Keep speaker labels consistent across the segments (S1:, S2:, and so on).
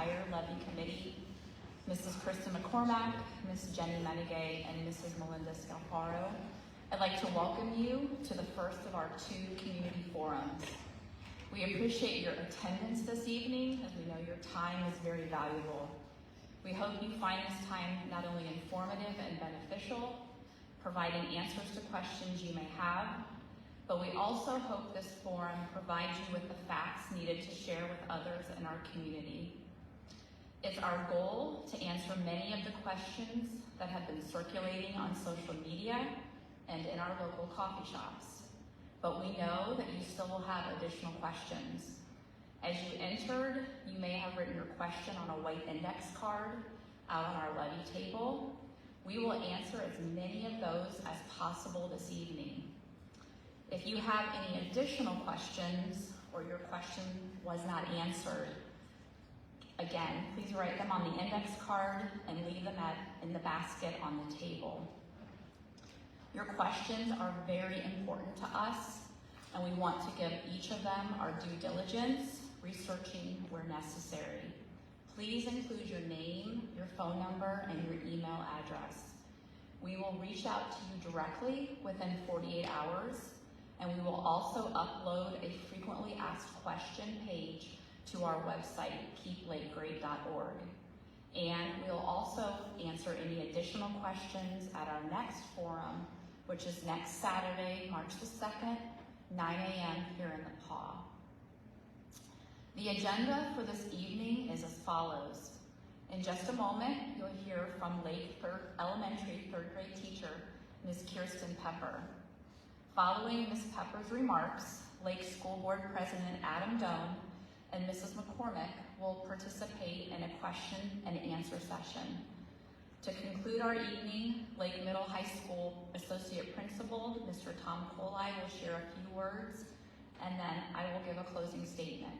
S1: entire levy committee, Mrs. Krista McCormack, Ms. Jenny Menegay, and Mrs. Melinda Scalfaro. I'd like to welcome you to the first of our 2 community forums. We appreciate your attendance this evening, as we know your time is very valuable. We hope you find this time not only informative and beneficial, providing answers to questions you may have, but we also hope this forum provides you with the facts needed to share with others in our community. It's our goal to answer many of the questions that have been circulating on social media and in our local coffee shops, but we know that you still will have additional questions. As you entered, you may have written your question on a white index card out on our levy table. We will answer as many of those as possible this evening. If you have any additional questions or your question was not answered, again, please write them on the index card and leave them in the basket on the table. Your questions are very important to us, and we want to give each of them our due diligence, researching where necessary. Please include your name, your phone number, and your email address. We will reach out to you directly within 48 hours, and we will also upload a frequently asked question page to our website, keeplakegrade.org. And we'll also answer any additional questions at our next forum, which is next Saturday, March the 2nd, 9 a.m. here in the PAW. The agenda for this evening is as follows. In just a moment, you'll hear from Lake Elementary 3rd grade teacher, Ms. Kirsten Pepper. Following Ms. Pepper's remarks, Lake School Board President Adam Doan and Mrs. McCormack will participate in a question and answer session. To conclude our evening, Lake Middle High School Associate Principal, Mr. Tom Coley, will share a few words, and then I will give a closing statement.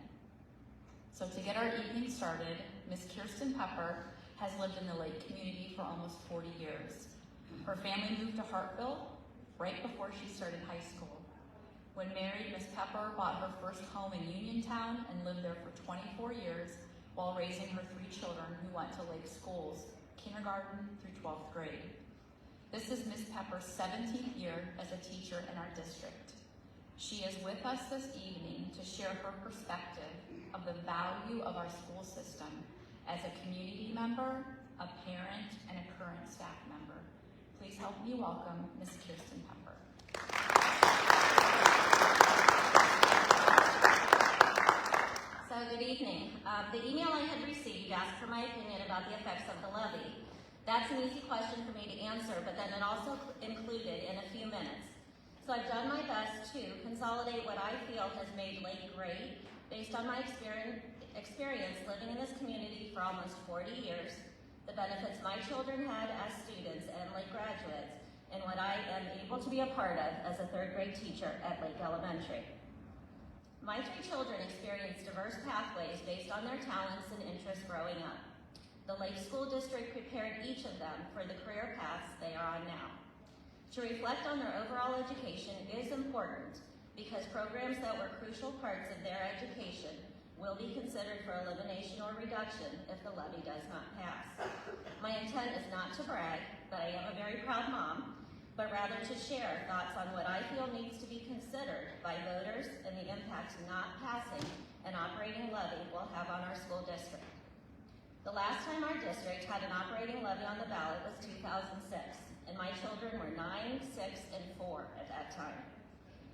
S1: So to get our evening started, Ms. Kirsten Pepper has lived in the Lake community for almost 40 years. Her family moved to Hartville right before she started high school. When married, Ms. Pepper bought her first home in Uniontown and lived there for 24 years while raising her 3 children who went to Lake schools, kindergarten through 12th grade. This is Ms. Pepper's 17th year as a teacher in our district. She is with us this evening to share her perspective of the value of our school system as a community member, a parent, and a current staff member. Please help me welcome Ms. Kirsten Pepper.
S2: So good evening. The email I had received asked for my opinion about the effects of the levy. That's an easy question for me to answer, but then it also included in a few minutes. So I've done my best to consolidate what I feel has made Lake great based on my experience living in this community for almost 40 years, the benefits my children had as students and Lake graduates, and what I am able to be a part of as a 3rd grade teacher at Lake Elementary. My 3 children experienced diverse pathways based on their talents and interests growing up. The Lake School District prepared each of them for the career paths they are on now. To reflect on their overall education is important because programs that were crucial parts of their education will be considered for elimination or reduction if the levy does not pass. My intent is not to brag, but I am a very proud mom, but rather to share thoughts on what I feel needs to be considered by voters and the impact not passing an operating levy will have on our school district. The last time our district had an operating levy on the ballot was 2006, and my children were 9, 6, and 4 at that time.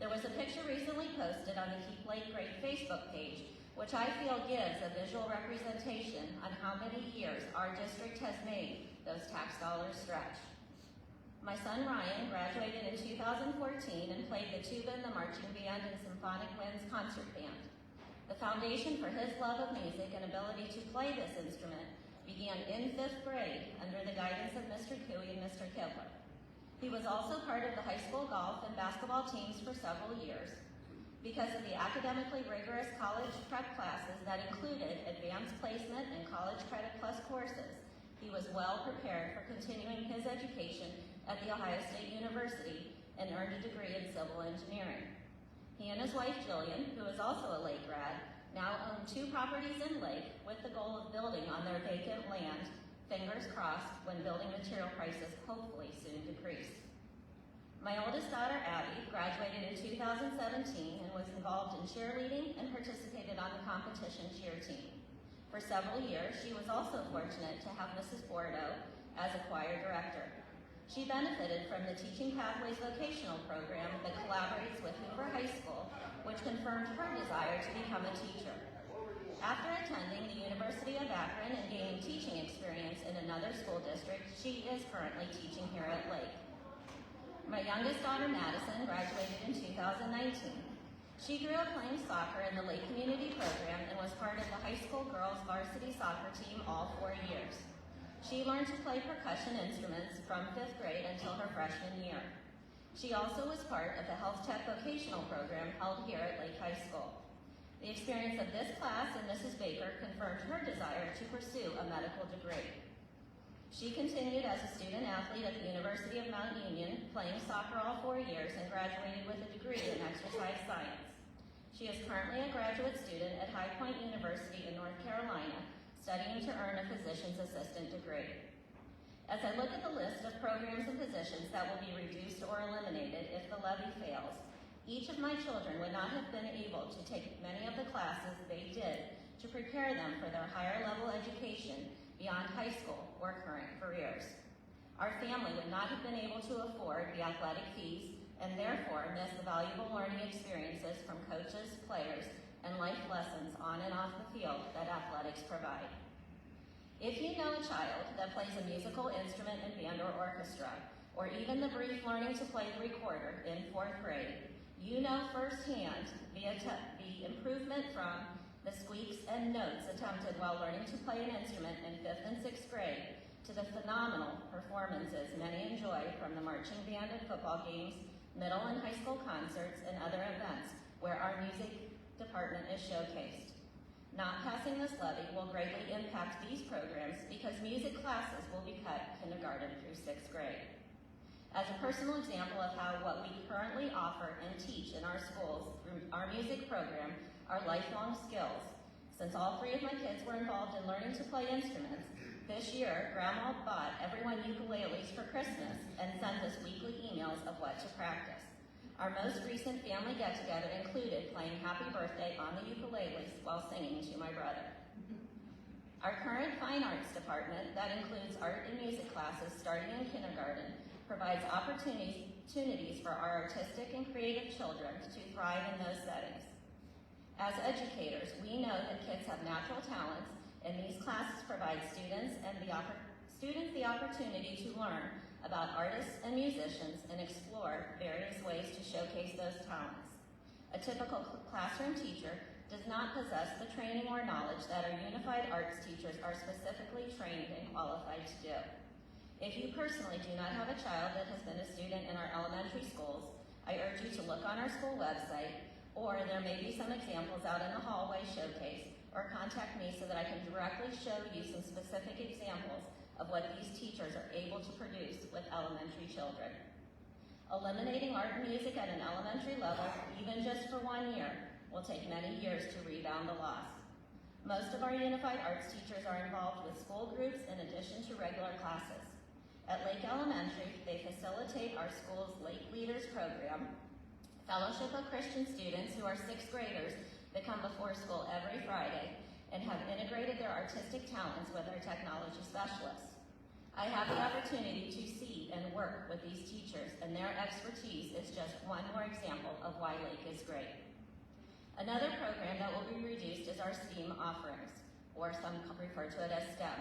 S2: There was a picture recently posted on the Keep Lake Grade Facebook page, which I feel gives a visual representation on how many years our district has made those tax dollars stretch. My son Ryan graduated in 2014 and played the tuba in the marching band and Symphonic Winds concert band. The foundation for his love of music and ability to play this instrument began in 5th grade under the guidance of Mr. Cooey and Mr. Kibler. He was also part of the high school golf and basketball teams for several years. Because of the academically rigorous college prep classes that included advanced placement and college credit plus courses, he was well prepared for continuing his education at The Ohio State University and earned a degree in civil engineering. He and his wife Jillian, who is also a Lake grad, now own 2 properties in Lake with the goal of building on their vacant land, fingers crossed, when building material prices hopefully soon decrease. My oldest daughter, Abby, graduated in 2017 and was involved in cheerleading and participated on the competition cheer team. For several years, she was also fortunate to have Mrs. Bordeaux as a choir director. She benefited from the Teaching Pathways vocational program that collaborates with Hoover High School, which confirmed her desire to become a teacher. After attending the University of Akron and gaining teaching experience in another school district, she is currently teaching here at Lake. My youngest daughter, Madison, graduated in 2019. She grew up playing soccer in the Lake Community Program and was part of the high school girls varsity soccer team all 4 years. She learned to play percussion instruments from 5th grade until her freshman year. She also was part of the Health Tech vocational program held here at Lake High School. The experience of this class and Mrs. Baker confirmed her desire to pursue a medical degree. She continued as a student athlete at the University of Mount Union, playing soccer all 4 years and graduated with a degree in exercise science. She is currently a graduate student at High Point University in North Carolina, studying to earn a physician's assistant degree. As I look at the list of programs and positions that will be reduced or eliminated if the levy fails, each of my children would not have been able to take many of the classes they did to prepare them for their higher level education beyond high school or current careers. Our family would not have been able to afford the athletic fees and therefore miss the valuable learning experiences from coaches, players, and life lessons on and off the field that athletics provide. If you know a child that plays a musical instrument in band or orchestra, or even the brief learning to play the recorder in 4th grade, you know firsthand the improvement from the squeaks and notes attempted while learning to play an instrument in 5th and 6th grade to the phenomenal performances many enjoy from the marching band at football games, middle and high school concerts, and other events where our music department is showcased. Not passing this levy will greatly impact these programs because music classes will be cut kindergarten through 6th grade. As a personal example of how what we currently offer and teach in our schools through our music program are lifelong skills. Since all 3 of my kids were involved in learning to play instruments, this year, Grandma bought everyone ukuleles for Christmas and sent us weekly emails of what to practice. Our most recent family get-together included playing Happy Birthday on the ukuleles while singing to my brother. Our current fine arts department, that includes art and music classes starting in kindergarten, provides opportunities for our artistic and creative children to thrive in those settings. As educators, we know that kids have natural talents, and these classes provide students the opportunity to learn about artists and musicians and explore various ways to showcase those talents. A typical classroom teacher does not possess the training or knowledge that our unified arts teachers are specifically trained and qualified to do. If you personally do not have a child that has been a student in our elementary schools, I urge you to look on our school website, or there may be some examples out in the hallway showcase, or contact me so that I can directly show you some specific examples of what these teachers are able to produce with elementary children. Eliminating art and music at an elementary level, even just for 1 year, will take many years to rebound the loss. Most of our unified arts teachers are involved with school groups in addition to regular classes. At Lake Elementary, they facilitate our school's Lake Leaders program, Fellowship of Christian Students who are 6th graders that come before school every Friday and have integrated their artistic talents with our technology specialists. I have the opportunity to see and work with these teachers, and their expertise is just one more example of why Lake is great. Another program that will be reduced is our STEAM offerings, or some refer to it as STEM.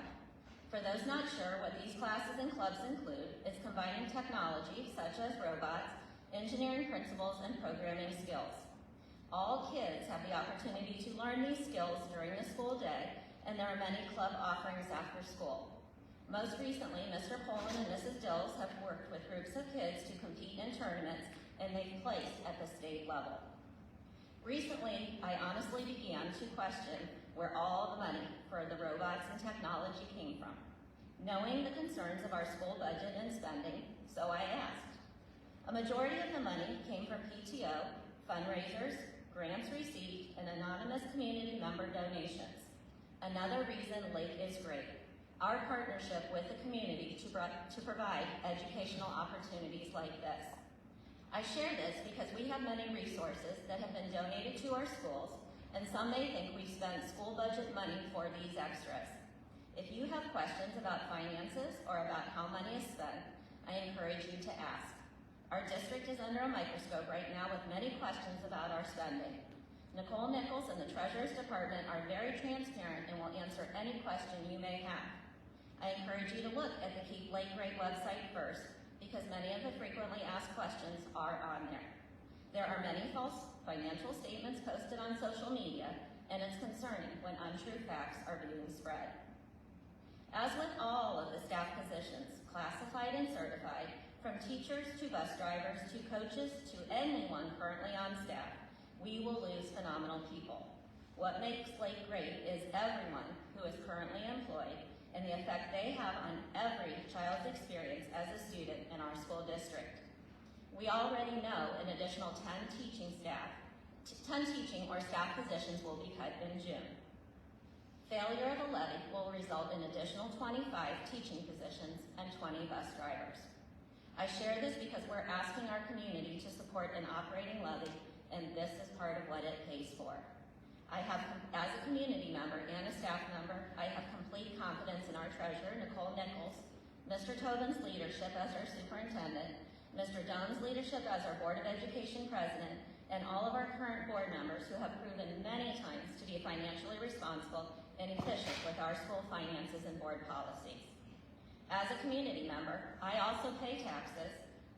S2: For those not sure what these classes and clubs include, is combining technology such as robots, engineering principles, and programming skills. All kids have the opportunity to learn these skills during the school day, and there are many club offerings after school. Most recently, Mr. Poland and Mrs. Dills have worked with groups of kids to compete in tournaments, and they've placed at the state level. Recently, I honestly began to question where all the money for the robots and technology came from. Knowing the concerns of our school budget and spending, so I asked. A majority of the money came from PTO, fundraisers, grants received, and anonymous community member donations. Another reason Lake is great, our partnership with the community to provide educational opportunities like this. I share this because we have many resources that have been donated to our schools, and some may think we've spent school budget money for these extras. If you have questions about finances or about how money is spent, I encourage you to ask. Our district is under a microscope right now with many questions about our spending. Nicole Nichols and the Treasurer's Department are very transparent and will answer any question you may have. I encourage you to look at the Keep Lake Great website first, because many of the frequently asked questions are on there. There are many false financial statements posted on social media, and it's concerning when untrue facts are being spread. As with all of the staff positions, classified and certified, from teachers to bus drivers to coaches to anyone currently on staff, we will lose phenomenal people. What makes Lake great is everyone who is currently employed and the effect they have on every child's experience as a student in our school district. We already know an additional 10 teaching or staff positions will be cut in June. Failure of a levy will result in additional 25 teaching positions and 20 bus drivers. I share this because we're asking our community to support an operating levy, and this is part of what it pays for. As a community member and a staff member, I have complete confidence in our treasurer, Nicole Nichols, Mr. Tobin's leadership as our superintendent, Mr. Doan's leadership as our Board of Education president, and all of our current board members who have proven many times to be financially responsible and efficient with our school finances and board policies. As a community member, I also pay taxes.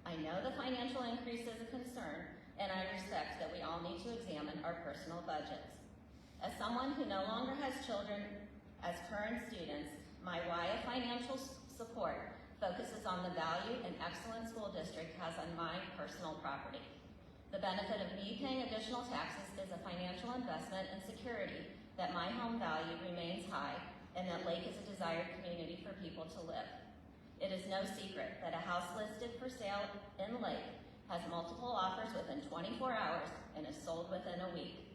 S2: I know the financial increase is a concern, and I respect that we all need to examine our personal budgets. As someone who no longer has children as current students, my why of financial support focuses on the value an excellent school district has on my personal property. The benefit of me paying additional taxes is a financial investment and security that my home value remains high and that Lake is a desired community for people to live. It is no secret that a house listed for sale in Lake has multiple offers within 24 hours and is sold within a week.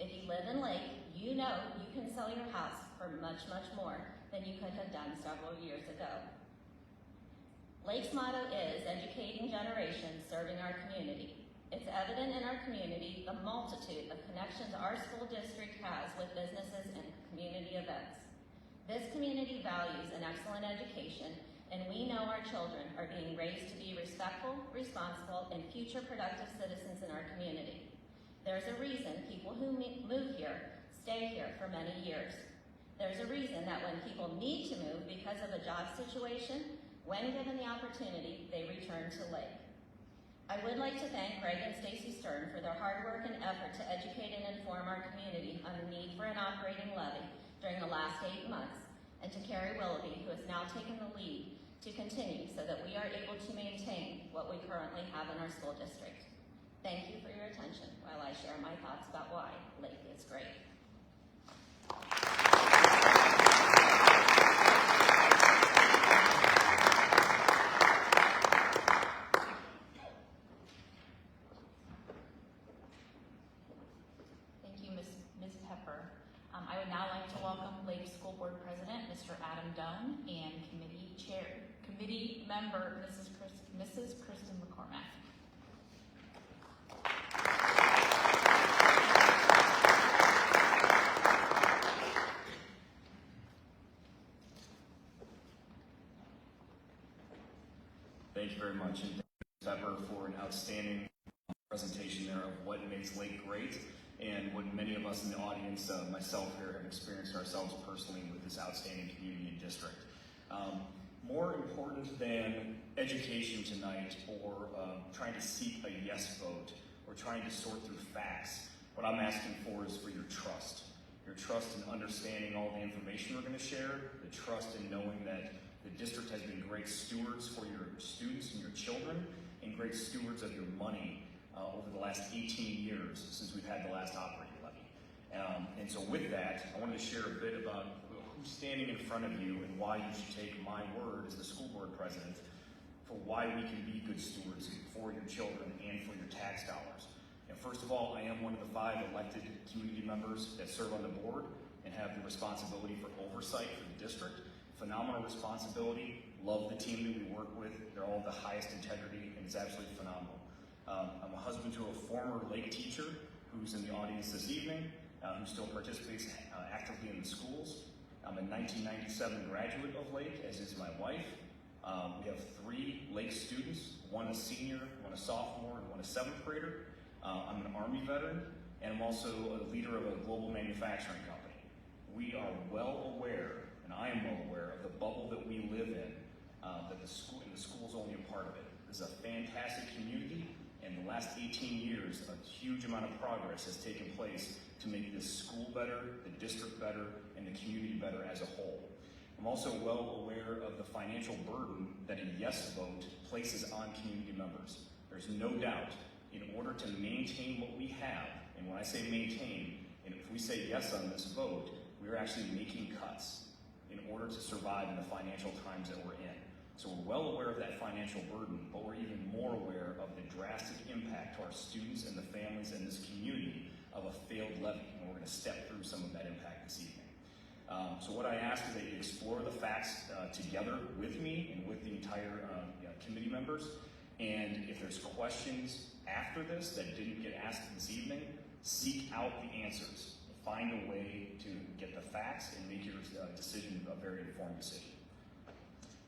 S2: If you live in Lake, you know you can sell your house for much, much more than you could have done several years ago. Lake's motto is educating generations, serving our community. It's evident in our community the multitude of connections our school district has with businesses and community events. This community values an excellent education, and we know our children are being raised to be respectful, responsible, and future productive citizens in our community. There's a reason people who move here stay here for many years. There's a reason that when people need to move because of a job situation, when given the opportunity, they return to Lake. I would like to thank Greg and Stacy Stern for their hard work and effort to educate and inform our community on the need for an operating levy during the last 8 months, and to Carrie Willoughby, who has now taken the lead to continue so that we are able to maintain what we currently have in our school district. Thank you for your attention while I share my thoughts about why Lake is great.
S1: Thank you, Ms. Pepper. I would now like to welcome Lake School Board President, Mr. Adam Doan, and committee member, Mrs. Kristen McCormack.
S3: Thank you very much, and thank you, Pepper, for an outstanding presentation there of what makes Lake great and what many of us in the audience, myself here, have experienced ourselves personally with this outstanding community and district. More important than education tonight or trying to seek a yes vote or trying to sort through facts, what I'm asking for is for your trust. Your trust in understanding all the information we're going to share, the trust in knowing that the district has been great stewards for your students and your children and great stewards of your money over the last 18 years since we've had the last operating levy. And so with that, I wanted to share a bit about who's standing in front of you and why you should take my word as the school board president for why we can be good stewards for your children and for your tax dollars. And first of all, I am one of the 5 elected community members that serve on the board. and have the responsibility for oversight for the district. Phenomenal responsibility. Love the team that we work with. They're all of the highest integrity, and it's absolutely phenomenal. I'm a husband to a former Lake teacher who's in the audience this evening, who still participates actively in the schools. I'm a 1997 graduate of Lake, as is my wife. We have 3 Lake students, one a senior, one a sophomore, and one a 7th grader. I'm an Army veteran, and I'm also a leader of a global manufacturing company. We are well aware, and I am well aware, of the bubble that we live in, that the school is only a part of it. This is a fantastic community, and in the last 18 years, a huge amount of progress has taken place to make this school better, the district better, and the community better as a whole. I'm also well aware of the financial burden that a yes vote places on community members. There's no doubt, in order to maintain what we have, and when I say maintain, and if we say yes on this vote, we're actually making cuts in order to survive in the financial times that we're in. So we're well aware of that financial burden, but we're even more aware of the drastic impact to our students and the families in this community of a failed levy, and we're going to step through some of that impact this evening. So what I ask is that you explore the facts together with me and with the entire committee members, and if there's questions after this that didn't get asked this evening, seek out the answers. Find a way to get the facts and make your decision a very informed decision.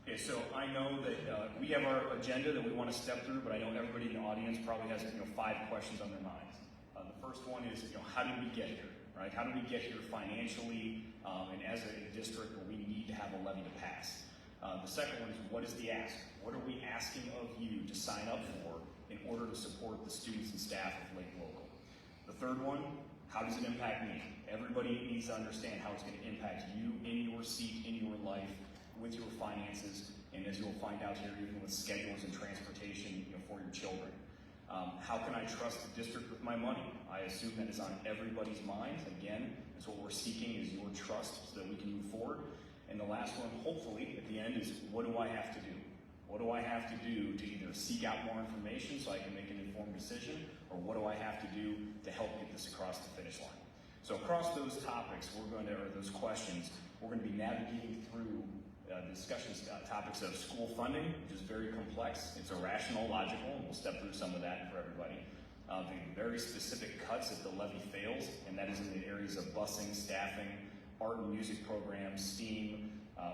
S3: Okay, so I know that we have our agenda that we want to step through, but I know everybody in the audience probably has 5 questions on their minds. The first one is, how did we get here, right? How did we get here financially and as a district where we need to have a levy to pass? The second one is, what is the ask? What are we asking of you to sign up for in order to support the students and staff of Lake Local? The third one, how does it impact me? Everybody needs to understand how it's going to impact you in your seat, in your life, with your finances, and as you'll find out here, even with schedules and transportation for your children. How can I trust the district with my money? I assume that is on everybody's minds. Again, that's what we're seeking, is your trust so that we can move forward. And the last one, hopefully, at the end is, what do I have to do? What do I have to do to either seek out more information so I can make an informed decision, or what do I have to do to help get this across the finish line? So across those topics, or those questions, we're going to be navigating through discussions, topics of school funding, which is very complex. It's irrational, logical, and we'll step through some of that for everybody. The very specific cuts if the levy fails, and that is in the areas of busing, staffing, art and music programs, STEAM,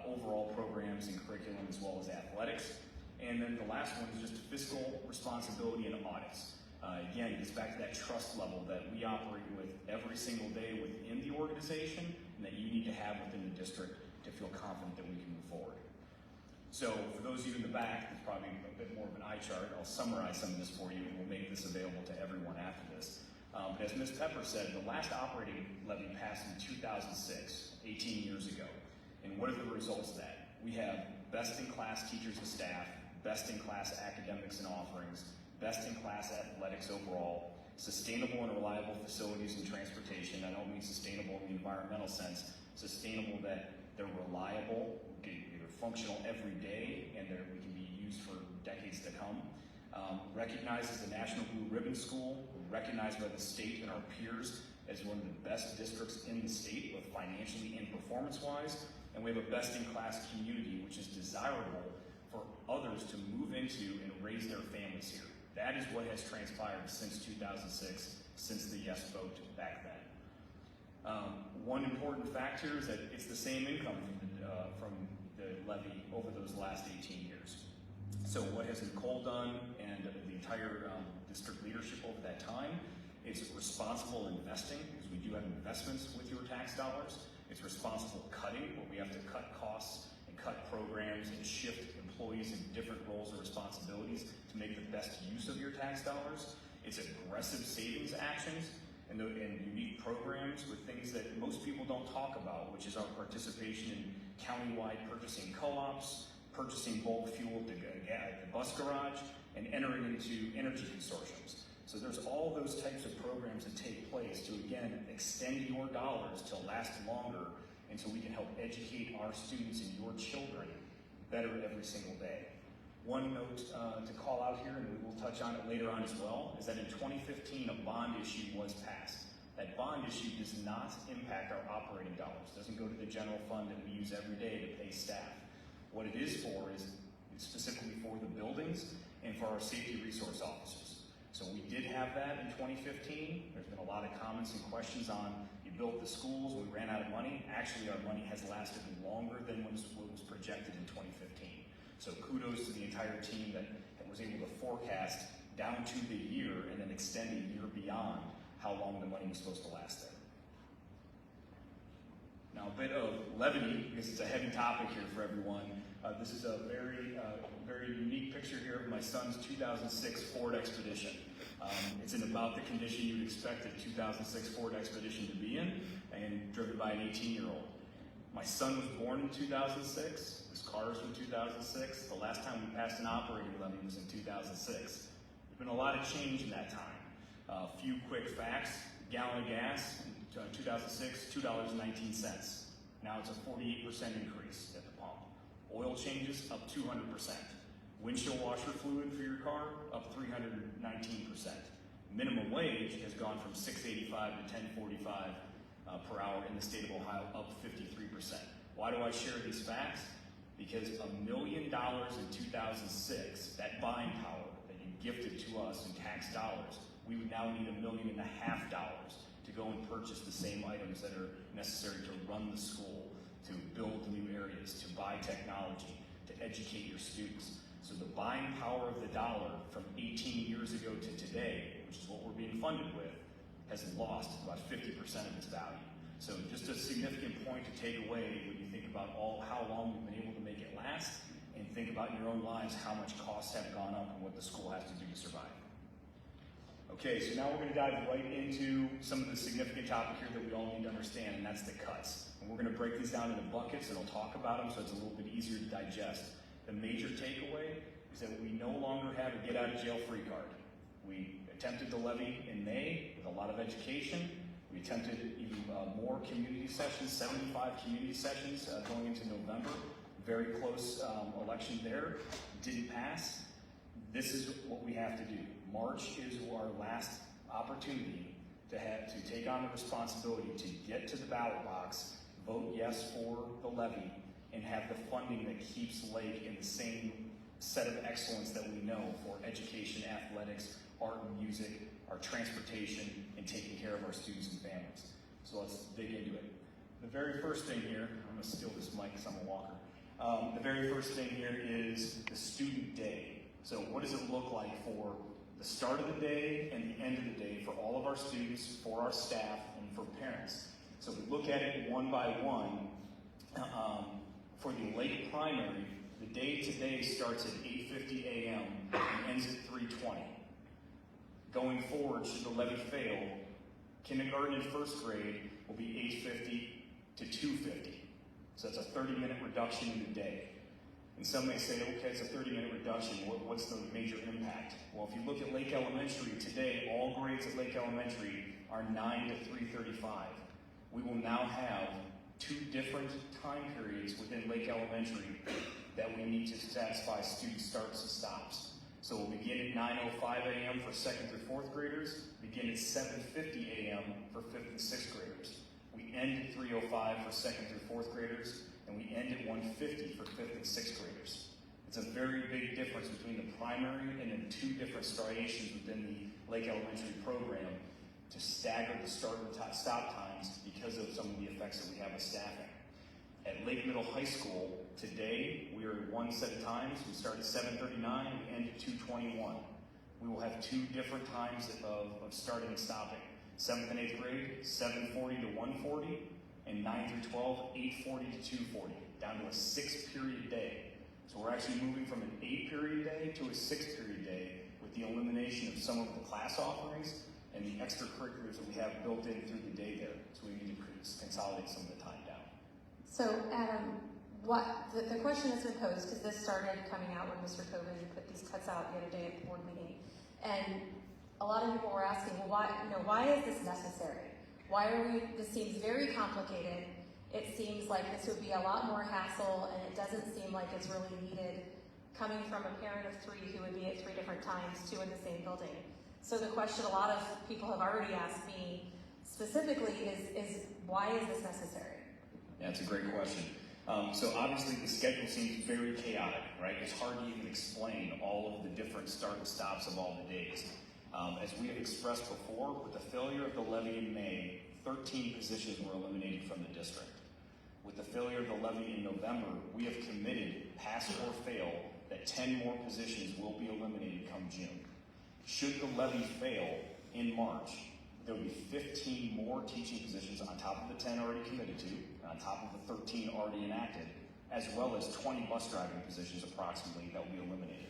S3: overall programs and curriculum, as well as athletics. And then the last one is just fiscal responsibility and audits. Again, it gets back to that trust level that we operate with every single day within the organization, and that you need to have within the district to feel confident that we can move forward. So for those of you in the back, it's probably a bit more of an eye chart. I'll summarize some of this for you, and we'll make this available to everyone after this. But as Ms. Pepper said, the last operating levy passed in 2006, 18 years ago. And what are the results of that? We have best-in-class teachers and staff, best-in-class academics and offerings, best-in-class athletics overall, sustainable and reliable facilities and transportation. I don't mean sustainable in the environmental sense, sustainable that they're reliable, they're functional every day, and we can be used for decades to come. Recognized as a National Blue Ribbon School, recognized by the state and our peers as one of the best districts in the state, both financially and performance-wise. And we have a best-in-class community, which is desirable for others to move into and raise their families here. That is what has transpired since 2006, since the yes vote back then. One important fact here is that it's the same income from the levy over those last 18 years. So what has Nicole done and the entire district leadership over that time is responsible investing, because we do have investments with your tax dollars. It's responsible cutting, where we have to cut costs and cut programs and shift employees in different roles and responsibilities to make the best use of your tax dollars. It's aggressive savings actions and unique programs with things that most people don't talk about, which is our participation in countywide purchasing co-ops, purchasing bulk fuel at the bus garage, and entering into energy consortiums. So there's all those types of programs that take place to, again, extend your dollars to last longer, and so we can help educate our students and your children better every single day. One note to call out here, and we will touch on it later on as well, is that in 2015, a bond issue was passed. That bond issue does not impact our operating dollars. It doesn't go to the general fund that we use every day to pay staff. What it is for is specifically for the buildings and for our safety resource officers. So we did have that in 2015. There's been a lot of comments and questions on, you built the schools, we ran out of money. Actually, our money has lasted longer than what was projected in 2015. So kudos to the entire team that was able to forecast down to the year and then extend a year beyond how long the money was supposed to last there. Now, a bit of levity, because it's a heavy topic here for everyone. This is a very unique picture here of my son's 2006 Ford Expedition. It's in about the condition you'd expect a 2006 Ford Expedition to be in, and driven by an 18-year-old. My son was born in 2006. His car is from 2006. The last time we passed an operating levy was in 2006. There's been a lot of change in that time. A few quick facts. Gallon of gas in 2006, $2.19. Now it's a 48% increase at the pump. Oil changes up 200%. Windshield washer fluid for your car up 319%. Minimum wage has gone from $6.85 to $10.45 per hour in the state of Ohio, up 53%. Why do I share these facts? Because $1 million in 2006, that buying power that you gifted to us in tax dollars, we would now need $1.5 million to go and purchase the same items that are necessary to run the school, to build new areas, to buy technology, to educate your students. So the buying power of the dollar from 18 years ago to today, which is what we're being funded with, has lost about 50% of its value. So just a significant point to take away when you think about how long we've been able to make it last, and think about in your own lives how much costs have gone up and what the school has to do to survive. Okay, so now we're going to dive right into some of the significant topic here that we all need to understand, and that's the cuts. And we're going to break these down into buckets, and I'll talk about them so it's a little bit easier to digest. The major takeaway is that we no longer have a get-out-of-jail-free card. We attempted to levy in May with a lot of education. We attempted even more community sessions, 75 community sessions going into November. Very close election there. Didn't pass. This is what we have to do. March is our last opportunity to take on the responsibility to get to the ballot box, vote yes for the levy, and have the funding that keeps Lake in the same set of excellence that we know for education, athletics, art and music, our transportation, and taking care of our students and families. So let's dig into it. The very first thing here, I'm going to steal this mic because I'm a walker. The very first thing here is the student day. So what does it look like for the start of the day and the end of the day for all of our students, for our staff, and for parents? So we look at it one by one. For the Lake primary, the day today starts at 8:50 a.m. and ends at 3:20. Going forward, should the levy fail, kindergarten and first grade will be 8:50 to 2:50. So that's a 30-minute reduction in the day. And some may say, okay, it's a 30-minute reduction. What's the major impact? Well, if you look at Lake Elementary today, all grades at Lake Elementary are 9 to 3:35. We will now have 2 different time periods within Lake Elementary that we need to satisfy student starts and stops. So we'll begin at 9:05 a.m. for 2nd through 4th graders, begin at 7:50 a.m. for 5th and 6th graders. We end at 3:05 for 2nd through 4th graders, and we end at 1:50 for 5th and 6th graders. It's a very big difference between the primary and then 2 different striations within the Lake Elementary program to stagger the start and stop times because of some of the effects that we have with staffing. At Lake Middle High School, today we are at 1 set of times. We start at 7:39, we end at 2:21. We will have 2 different times of starting and stopping. 7th and 8th grade, 7:40 to 1:40, and 9 through 12, 8:40 to 2:40, down to a 6-period day. So we're actually moving from an 8-period day to a 6-period day with the elimination of some of the class offerings and the extracurriculars that we have built in through the day there. So we need to consolidate some of the time down.
S4: So Adam, the question has been posed, because this started coming out when Mr. Coven put these cuts out the other day at the board meeting, and a lot of people were asking, well, why is this necessary? This seems very complicated. It seems like this would be a lot more hassle, and it doesn't seem like it's really needed coming from a parent of 3 who would be at 3 different times, 2 in the same building. So the question a lot of people have already asked me, specifically is why is this necessary?
S3: Yeah, that's a great question. So obviously the schedule seems very chaotic, right? It's hard to even explain all of the different start and stops of all the days. As we have expressed before, with the failure of the levy in May, 13 positions were eliminated from the district. With the failure of the levy in November, we have committed, pass or fail, that 10 more positions will be eliminated come June. Should the levy fail in March, there will be 15 more teaching positions on top of the 10 already committed to, on top of the 13 already enacted, as well as 20 bus driving positions approximately that will be eliminated.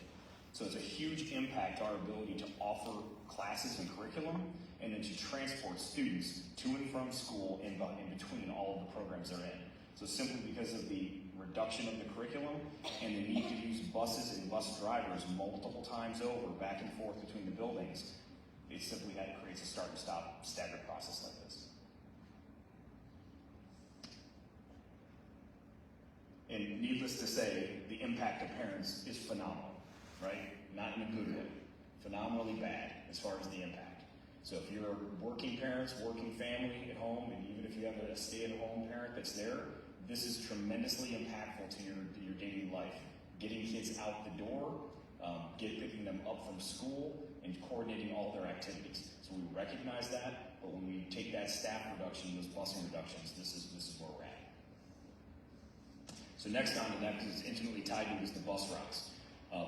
S3: So it's a huge impact to our ability to offer classes and curriculum, and then to transport students to and from school in between all of the programs they're in. So simply because of the reduction of the curriculum and the need to use buses and bus drivers multiple times over back and forth between the buildings, it simply creates a start and stop staggered process like this. And needless to say, the impact of parents is phenomenal, right? Not in a good way. Phenomenally bad as far as the impact. So if you're working parents, working family at home, and even if you have a stay-at-home parent that's there, this is tremendously impactful to your daily life. Getting kids out the door, picking them up from school, and coordinating all their activities. So we recognize that, but when we take that staff reduction, those busing reductions, this is where we're at. So next on to that, because it's intimately tied to, is the bus routes.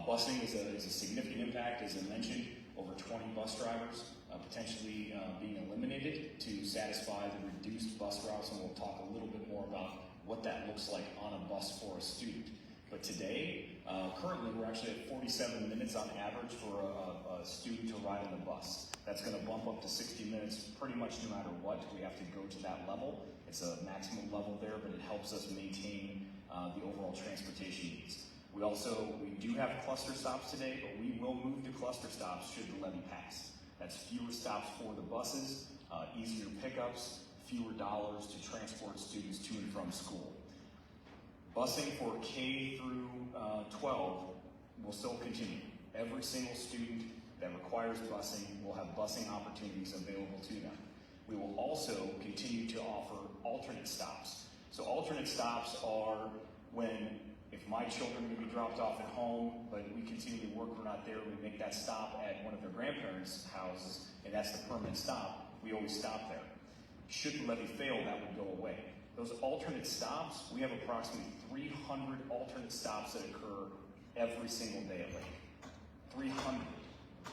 S3: Busing is a significant impact, as I mentioned, over 20 bus drivers potentially being eliminated to satisfy the reduced bus routes, and we'll talk a little bit more about what that looks like on a bus for a student. But today, currently we're actually at 47 minutes on average for a student to ride on the bus. That's going to bump up to 60 minutes pretty much no matter what. We have to go to that level. It's a maximum level there, but it helps us maintain the overall transportation needs. We do have cluster stops today, but we will move to cluster stops should the levy pass. That's fewer stops for the buses, easier pickups, fewer dollars to transport students to and from school. Busing for K through 12 will still continue. Every single student that requires busing will have busing opportunities available to them. We will also continue to offer alternate stops. So alternate stops are when, if my children are going to be dropped off at home, but we continue to work, we're not there, we make that stop at one of their grandparents' houses, and that's the permanent stop, we always stop there. Should the levy fail, that would go away. Those alternate stops, we have approximately 300 alternate stops that occur every single day at Lake. 300.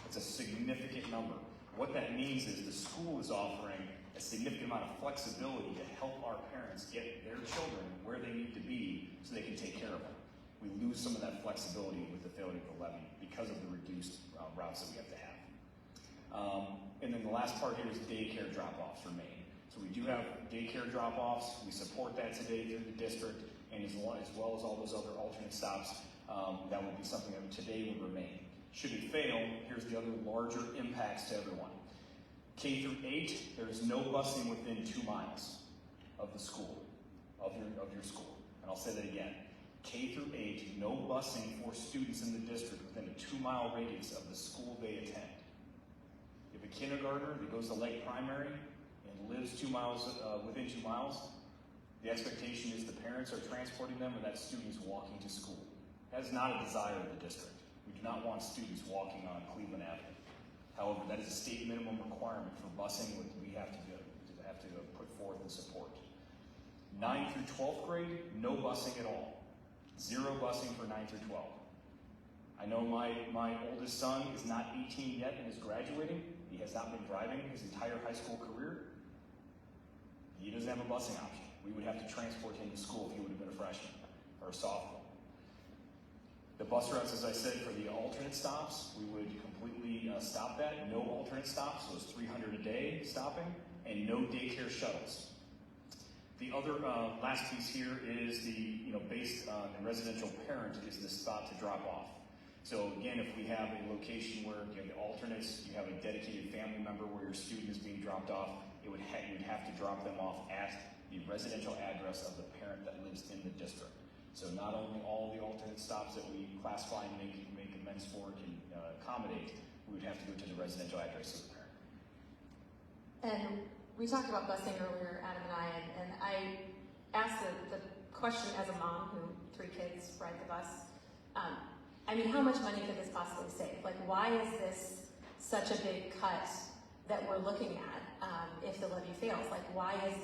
S3: It's a significant number. What that means is the school is offering a significant amount of flexibility to help our parents get their children where they need to be so they can take care of them. We lose some of that flexibility with the failure of the levy because of the reduced routes that we have to have. And then the last part here is daycare drop-offs remain. So we do have daycare drop-offs. We support that today through the district, and as well as all those other alternate stops, that would be something that today would remain. Should it fail, here's the other larger impacts to everyone. K through 8, there is no busing within 2 miles of the school, of your school. And I'll say that again. K through 8, no busing for students in the district within a 2-mile radius of the school they attend. If a kindergartner that goes to Lake Primary and lives 2 miles, within 2 miles, the expectation is the parents are transporting them and that student is walking to school. That is not a desire of the district. We do not want students walking on Cleveland Avenue. However, that is a state minimum requirement for busing, which we have to put forth and support. 9th through 12th grade, no busing at all. 0 busing for 9th through 12. I know my oldest son is not 18 yet and is graduating. He has not been driving his entire high school career. He doesn't have a busing option. We would have to transport him to school if he would have been a freshman or a sophomore. The bus routes, as I said, for the alternate stops, we would completely stop that. No alternate stops, so it's 300 a day stopping, and no daycare shuttles. The other last piece here is based on the residential parent is the spot to drop off. So again, if we have a location where you have the alternates, you have a dedicated family member where your student is being dropped off, you would have to drop them off at the residential address of the parent that lives in the district. So not only all the alternate stops that we classify and make amends for can accommodate, we would have to go to the residential address of the parent.
S4: And we talked about busing earlier, Adam and I asked the question as a mom who 3 kids ride the bus. I mean, how much money could this possibly save? Like, why is this such a big cut that we're looking at if the levy fails? Like, why is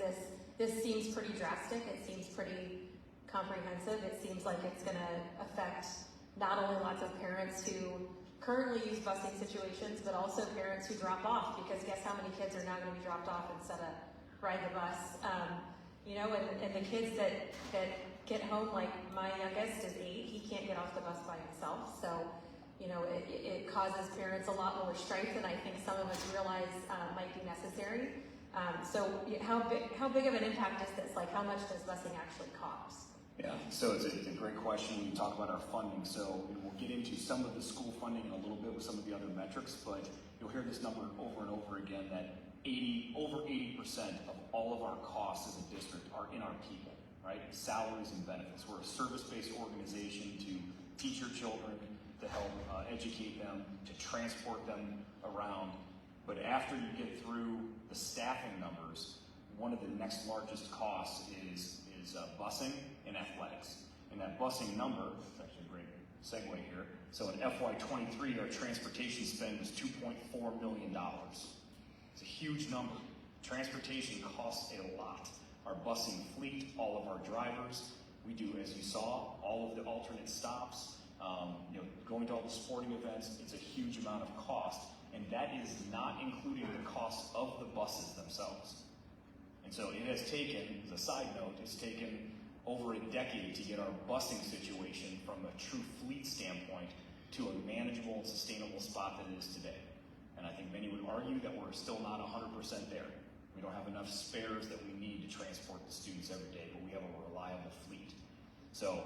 S4: this seems pretty drastic, it seems pretty comprehensive, it seems like it's gonna affect not only lots of parents who currently use busing situations, but also parents who drop off, because guess how many kids are now gonna be dropped off instead of ride the bus? And the kids that get home, like my youngest is 8, he can't get off the bus by himself, so it causes parents a lot more strife than I think some of us realize might be necessary. So how big of an impact is this? Like, how much does busing actually cost?
S3: Yeah, so it's a great question when you talk about our funding. So we'll get into some of the school funding in a little bit with some of the other metrics, but you'll hear this number over and over again that over 80% of all of our costs as a district are in our people, right? Salaries and benefits. We're a service-based organization to teach your children, to help educate them, to transport them around. But after you get through the staffing numbers, one of the next largest costs is busing and athletics. And that busing number, it's actually a great segue here. So in FY23, our transportation spend was $2.4 million. It's a huge number. Transportation costs a lot. Our busing fleet, all of our drivers, we do, as you saw, all of the alternate stops, going to all the sporting events. It's a huge amount of cost, and that is not including the cost of the buses themselves. And so it has taken, as a side note, it's taken over a decade to get our busing situation from a true fleet standpoint to a manageable and sustainable spot that it is today. And I think many would argue that we're still not 100% there. We don't have enough spares that we need to transport the students every day, but we have a reliable fleet. So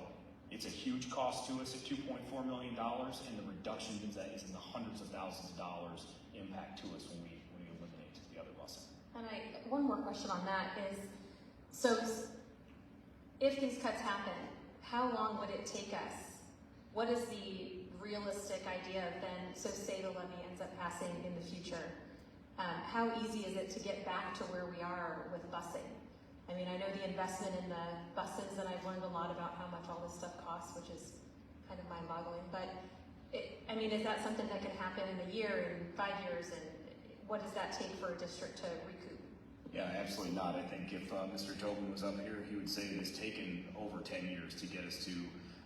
S3: it's a huge cost to us at $2.4 million, and the reduction in that is in the hundreds of thousands of dollars impact to us when we eliminate the other busing.
S4: And one more question on that is, so if these cuts happen, how long would it take us? What is the realistic idea of then, so say the levy ends up passing in the future, how easy is it to get back to where we are with busing? I mean, I know the investment in the buses, and I've learned a lot about how much all this stuff costs, which is kind of mind-boggling, but is that something that can happen in a year, in 5 years, and what does that take for a district to recoup?
S3: Yeah, absolutely not. I think if Mr. Tobin was up here, he would say it has taken over 10 years to get us to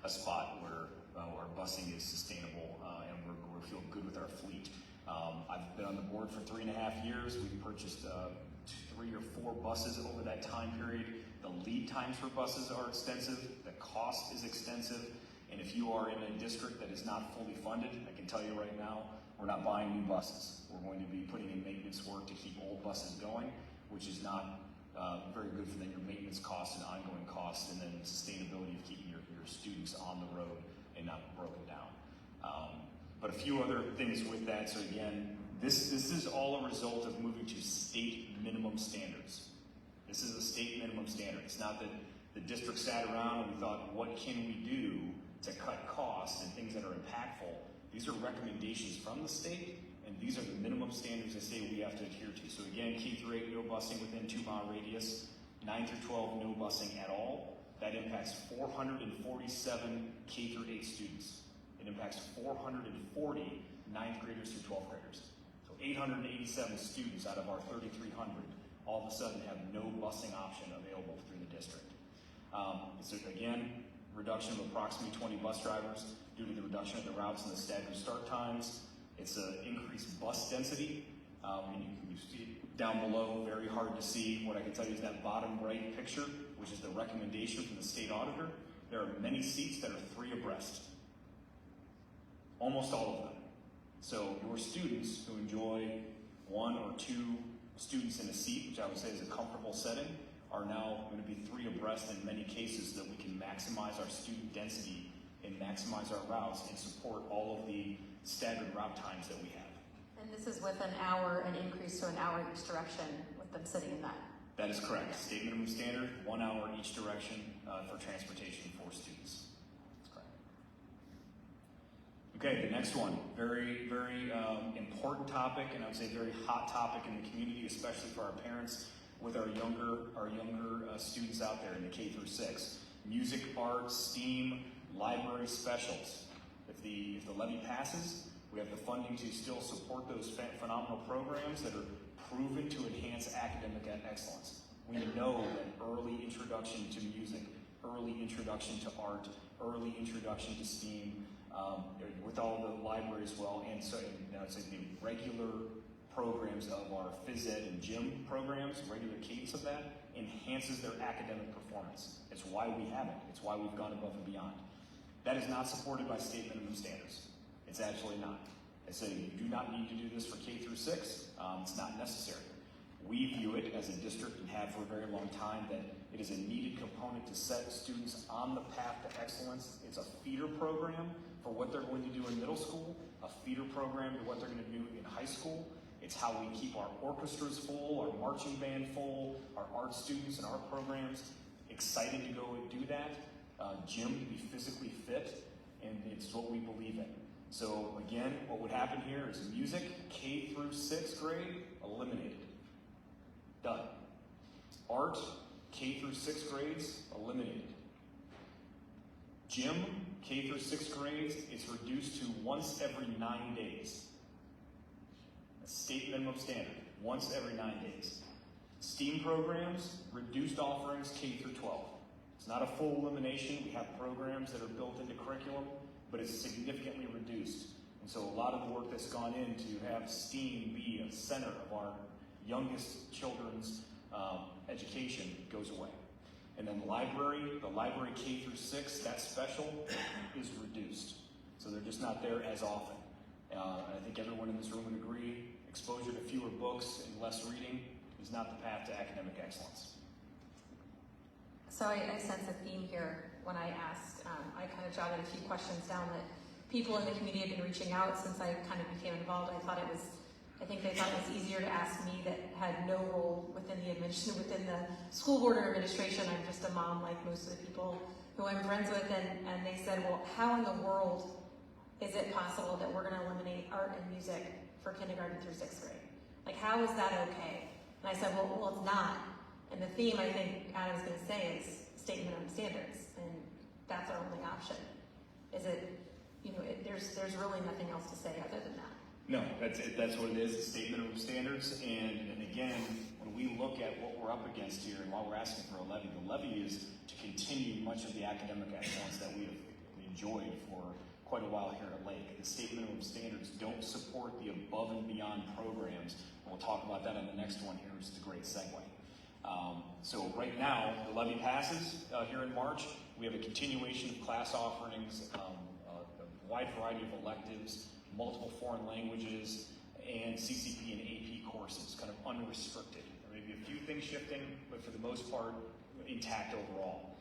S3: a spot where our busing is sustainable and we feel good with our fleet. I've been on the board for 3.5 years. We've purchased 3 or 4 buses over that time period. The lead times for buses are extensive. The cost is extensive. And if you are in a district that is not fully funded, I can tell you right now, we're not buying new buses. We're going to be putting in maintenance work to keep old buses going, which is not very good for then your maintenance costs and ongoing costs, and then the sustainability of keeping your students on the road and not broken down. But a few other things with that. So again, this is all a result of moving to state minimum standards. This is a state minimum standard. It's not that the district sat around and we thought, what can we do to cut costs and things that are impactful? These are recommendations from the state, and these are the minimum standards they say we have to adhere to. So again, K through 8, no busing within 2-mile radius. 9 through 12, no busing at all. That impacts 447 K through 8 students. It impacts 440 9th graders through 12th graders. So 887 students out of our 3,300 all of a sudden have no busing option available through the district. So again, reduction of approximately 20 bus drivers due to the reduction of the routes and the staggered start times. It's an increased bus density, and you see it down below, very hard to see. What I can tell you is that bottom right picture, which is the recommendation from the state auditor, there are many seats that are 3 abreast. Almost all of them. So your students who enjoy 1 or 2 students in a seat, which I would say is a comfortable setting, are now going to be 3 abreast in many cases, so that we can maximize our student density and maximize our routes and support all of the staggered route times that we have.
S4: And this is with an increase to an hour each direction with them sitting in that?
S3: That is correct. State minimum standard, 1 hour each direction for transportation for students. That's correct. We Okay, the next one, very, very important topic, and I would say very hot topic in the community, especially for our parents with our younger students out there in the K through 6. Music, art, STEAM, library specials. If the levy passes, we have the funding to still support those phenomenal programs that are proven to enhance academic excellence. We know that early introduction to music, early introduction to art, early introduction to STEAM, with all the library as well, and so I'd say the regular programs of our phys ed and gym programs, regular cadence of that, enhances their academic performance. It's why we have it. It's why we've gone above and beyond. That is not supported by state minimum standards. It's actually not. I say you do not need to do this for K through 6. It's not necessary. We view it as a district and have for a very long time that it is a needed component to set students on the path to excellence. It's a feeder program for what they're going to do in middle school, a feeder program to what they're going to do in high school. It's how we keep our orchestras full, our marching band full, our art students and art programs excited to go and do that, gym to be physically fit, and it's what we believe in. So again, what would happen here is music, K through 6th grade, eliminated. Done. Art, K through 6th grades, eliminated. Gym, K through 6th grades, it's reduced to once every 9 days. A state minimum standard, once every 9 days. STEAM programs, reduced offerings K through 12. It's not a full elimination. We have programs that are built into curriculum, but it's significantly reduced. And so a lot of the work that's gone in to have STEAM be a center of our youngest children's education goes away. And then the library K through 6, that special is reduced. So they're just not there as often. I think everyone in this room would agree, exposure to fewer books and less reading is not the path to academic excellence.
S4: So I sense a theme here when I asked. I kind of jotted a few questions down that people in the community have been reaching out since I kind of became involved. I think they thought it was easier to ask me that had no role within the school board or administration. I'm just a mom like most of the people who I'm friends with, and they said, well, how in the world is it possible that we're going to eliminate art and music for kindergarten through 6th grade? Like, how is that okay? And I said, well, it's not. And the theme I think Adam's going to say is state minimum standards, and that's our only option. Is it, there's really nothing else to say other than that.
S3: No, that's it. That's what it is. It's state minimum standards. And again, when we look at what we're up against here and why we're asking for a levy, the levy is to continue much of the academic excellence that we have enjoyed for quite a while here at Lake. The state minimum standards don't support the above and beyond programs. And we'll talk about that on the next one here, which is a great segue. So right now, the levy passes here in March. We have a continuation of class offerings, a wide variety of electives, multiple foreign languages, and CCP and AP courses, kind of unrestricted. There may be a few things shifting, but for the most part, intact overall.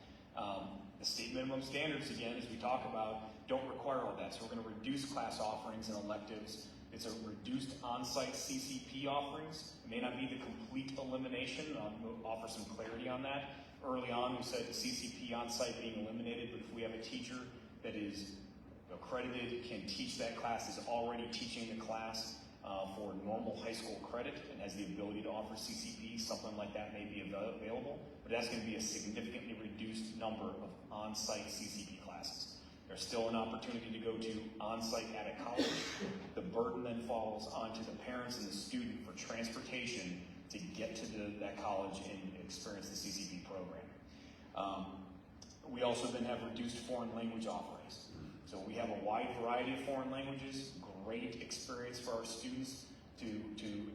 S3: The state minimum standards, again, as we talk about, don't require all that. So we're going to reduce class offerings and electives. It's a reduced on-site CCP offerings. It may not be the complete elimination. We'll offer some clarity on that. Early on, we said the CCP on-site being eliminated, but if we have a teacher that is accredited, can teach that class, is already teaching the class for normal high school credit and has the ability to offer CCP, something like that may be available, but that's going to be a significantly reduced number of on-site CCP classes. There's still an opportunity to go to on-site at a college. The burden then falls onto the parents and the student for transportation to get to that college and experience the CCP program. We also then have reduced foreign language offerings. So we have a wide variety of foreign languages, great experience for our students to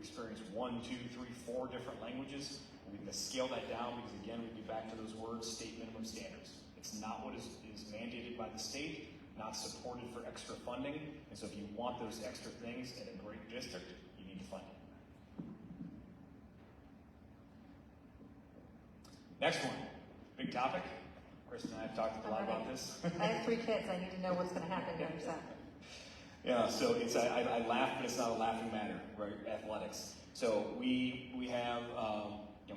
S3: experience 1, 2, 3, 4 different languages. We're going to scale that down because, again, we'd be back to those words, state minimum standards. It's not what is mandated by the state, not supported for extra funding. And so if you want those extra things in a great district, you need to fund it. Next one, big topic. Chris and I have talked a lot about this.
S4: I have 3 kids. I need to know what's going to happen here. So.
S3: Yeah, so it's I laugh, but it's not a laughing matter, right? Athletics. So we have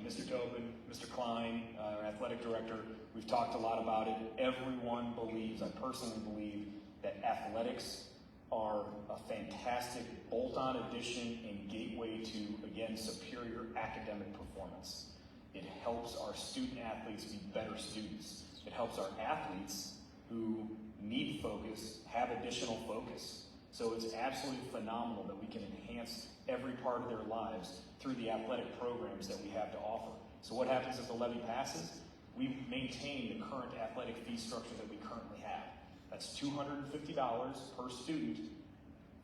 S3: Mr. Tobin, Mr. Klein, our athletic director. We've talked a lot about it. Everyone believes, I personally believe, that athletics are a fantastic bolt-on addition and gateway to, again, superior academic performance. It helps our student athletes be better students. It helps our athletes who need focus have additional focus. So it's absolutely phenomenal that we can enhance every part of their lives through the athletic programs that we have to offer. So what happens if the levy passes? We maintain the current athletic fee structure that we currently have. That's $250 per student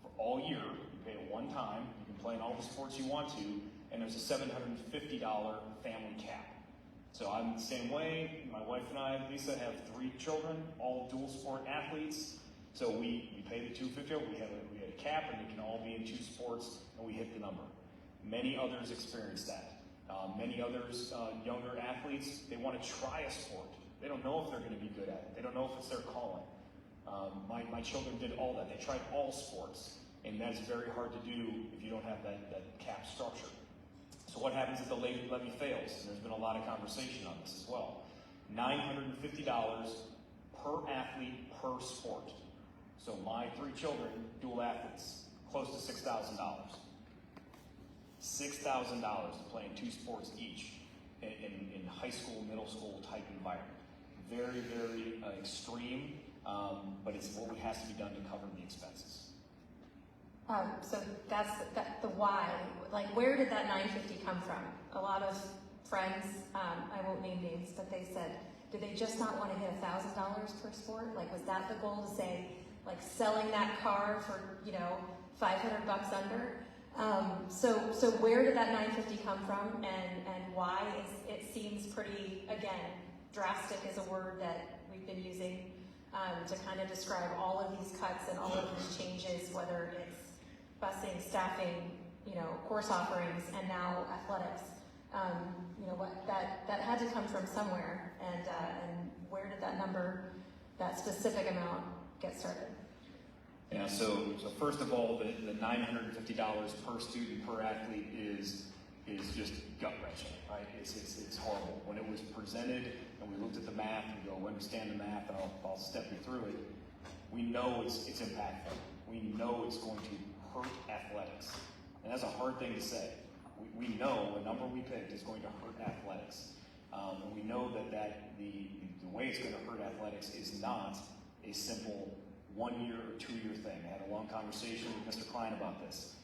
S3: for all year. You pay it one time. You can play in all the sports you want to, and there's a $750 family cap. So I'm the same way. My wife and I, Lisa, have 3 children, all dual sport athletes. So we pay the $250. We had a cap, and they can all be in 2 sports, and we hit the number. Many others experience that. Many others, younger athletes, they want to try a sport. They don't know if they're going to be good at it. They don't know if it's their calling. My children did all that. They tried all sports, and that's very hard to do if you don't have that cap structure. So what happens if the levy fails? And there's been a lot of conversation on this as well. $950 per athlete per sport. So my 3 children, dual athletes, close to $6,000. $6,000 to play in 2 sports each in high school, middle school type environment. Very, very extreme, but it's what has to be done to cover the expenses.
S4: So that's the why. Like, where did that $950 come from? A lot of friends, I won't name names, but they said, did they just not want to hit $1,000 per sport? Like, was that the goal to say, like, selling that car for, $500 under? So where did that $950 come from, and why? It seems pretty, again, drastic is a word that we've been using to kind of describe all of these cuts and all of these changes, whether it's busing, staffing, course offerings, and now athletics. That had to come from somewhere, and where did that number, that specific amount, get started?
S3: Yeah, so first of all, the $950 per student per athlete is just gut wrenching, right? It's horrible. When it was presented and we looked at the math, we go, understand the math, and I'll step you through it. We know it's impactful. We know it's going to hurt athletics, and that's a hard thing to say. We know the number we picked is going to hurt athletics, and we know that the way it's going to hurt athletics is not a simple 1-year or 2-year thing. I had a long conversation with Mr. Klein about this.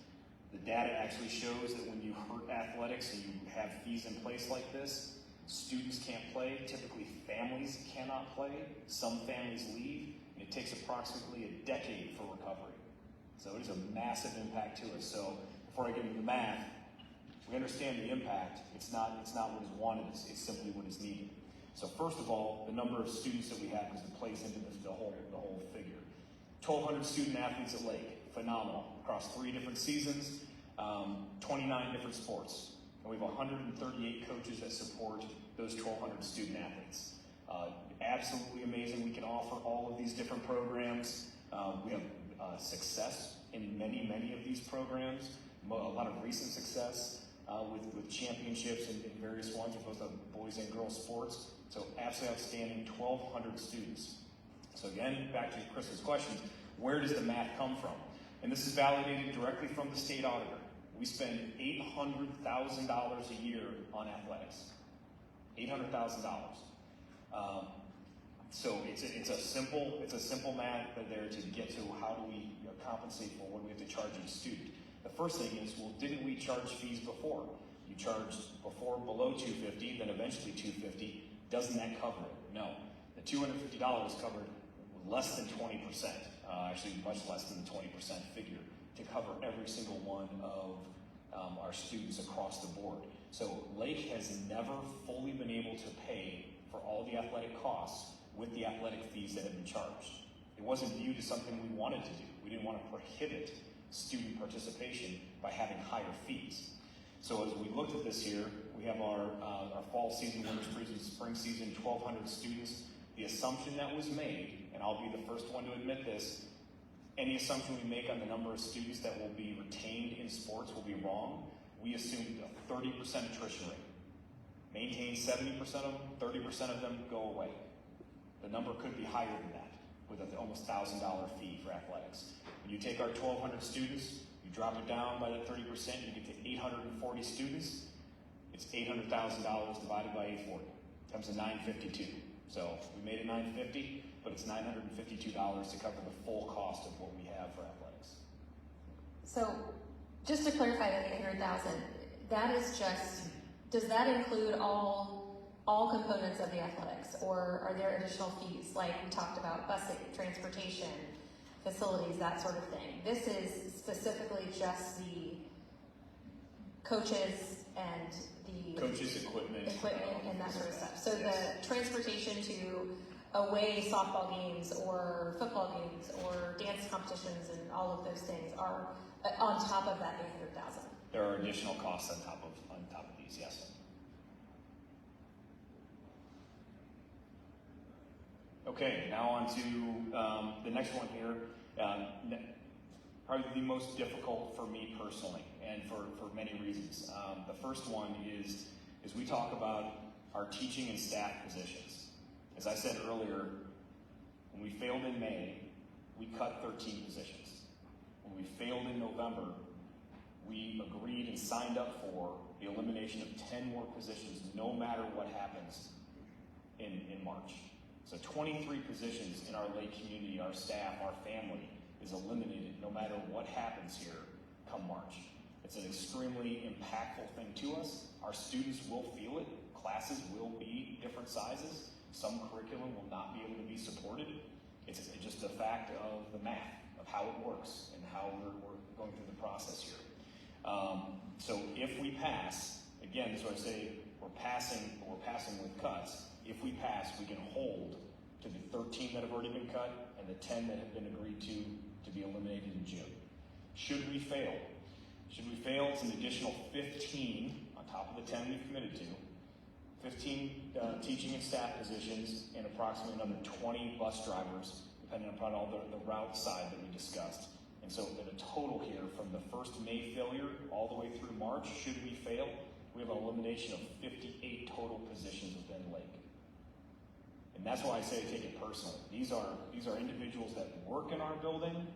S3: The data actually shows that when you hurt athletics and you have fees in place like this, students can't play. Typically, families cannot play. Some families leave, and it takes approximately a decade for recovery. So it is a massive impact to us. So before I get into the math, we understand the impact. It's not what is wanted. It's simply what is needed. So first of all, the number of students that we have, because it plays into the whole figure. 1,200 student athletes at Lake, phenomenal, across 3 different seasons, 29 different sports. And we have 138 coaches that support those 1,200 student athletes. Absolutely amazing. We can offer all of these different programs. We have success in many of these programs, a lot of recent success with championships in various ones, both of boys and girls sports. So absolutely outstanding, 1,200 students. So again, back to Chris's questions, where does the math come from? And this is validated directly from the state auditor. We spend $800,000 a year on athletics. $800,000. So it's a simple math there to get to how do we compensate for what do we have to charge each student. The first thing is, well, didn't we charge fees before? You charged before below $250, then eventually $250. Doesn't that cover it? No. The $250 covered less than 20%, actually much less than the 20% figure, to cover every single one of our students across the board. So Lake has never fully been able to pay for all the athletic costs with the athletic fees that have been charged. It wasn't viewed as something we wanted to do. We didn't want to prohibit student participation by having higher fees. So as we looked at this here, we have our fall season, winter season, spring season, 1,200 students. The assumption that was made, and I'll be the first one to admit this, any assumption we make on the number of students that will be retained in sports will be wrong. We assumed a 30% attrition rate. Maintain 70% of them, 30% of them go away. The number could be higher than that with an almost $1,000 fee for athletics. When you take our 1,200 students, you drop it down by that 30%, you get to 840 students. It's $800,000 divided by 840. Comes to $952. So we made it $950, but it's $952 to cover the full cost of what we have for athletics.
S4: So, just to clarify that 800,000, that is just, does that include all components of the athletics, or are there additional fees, like we talked about, busing, transportation, facilities, that sort of thing? This is specifically just the coaches and the
S3: Coaches, equipment
S4: and that sort of stuff. So the transportation to away softball games or football games or dance competitions and all of those things are on top of that 800,000.
S3: There are additional costs on top of these, yes. Okay, now on to the next one here. Probably the most difficult for me personally, and for many reasons. The first one is we talk about our teaching and staff positions. As I said earlier, when we failed in May, we cut 13 positions. When we failed in November, we agreed and signed up for the elimination of 10 more positions, no matter what happens in March. So 23 positions in our Lake community, our staff, our family, is eliminated no matter what happens here come March. It's an extremely impactful thing to us. Our students will feel it. Classes will be different sizes. Some curriculum will not be able to be supported. It's just a fact of the math, of how it works, and how we're going through the process here. So if we pass, again, this is what I say, we're passing with cuts. If we pass, we can hold to the 13 that have already been cut and the 10 that have been agreed to be eliminated in June. Should we fail, it's an additional 15 on top of the 10 we've committed to, 15 teaching and staff positions, and approximately another 20 bus drivers, depending upon all the route side that we discussed. And so in a total here, from the first May failure all the way through March, should we fail, we have an elimination of 58 total positions within Lake. And that's why I say take it personally. These are individuals that work in our building,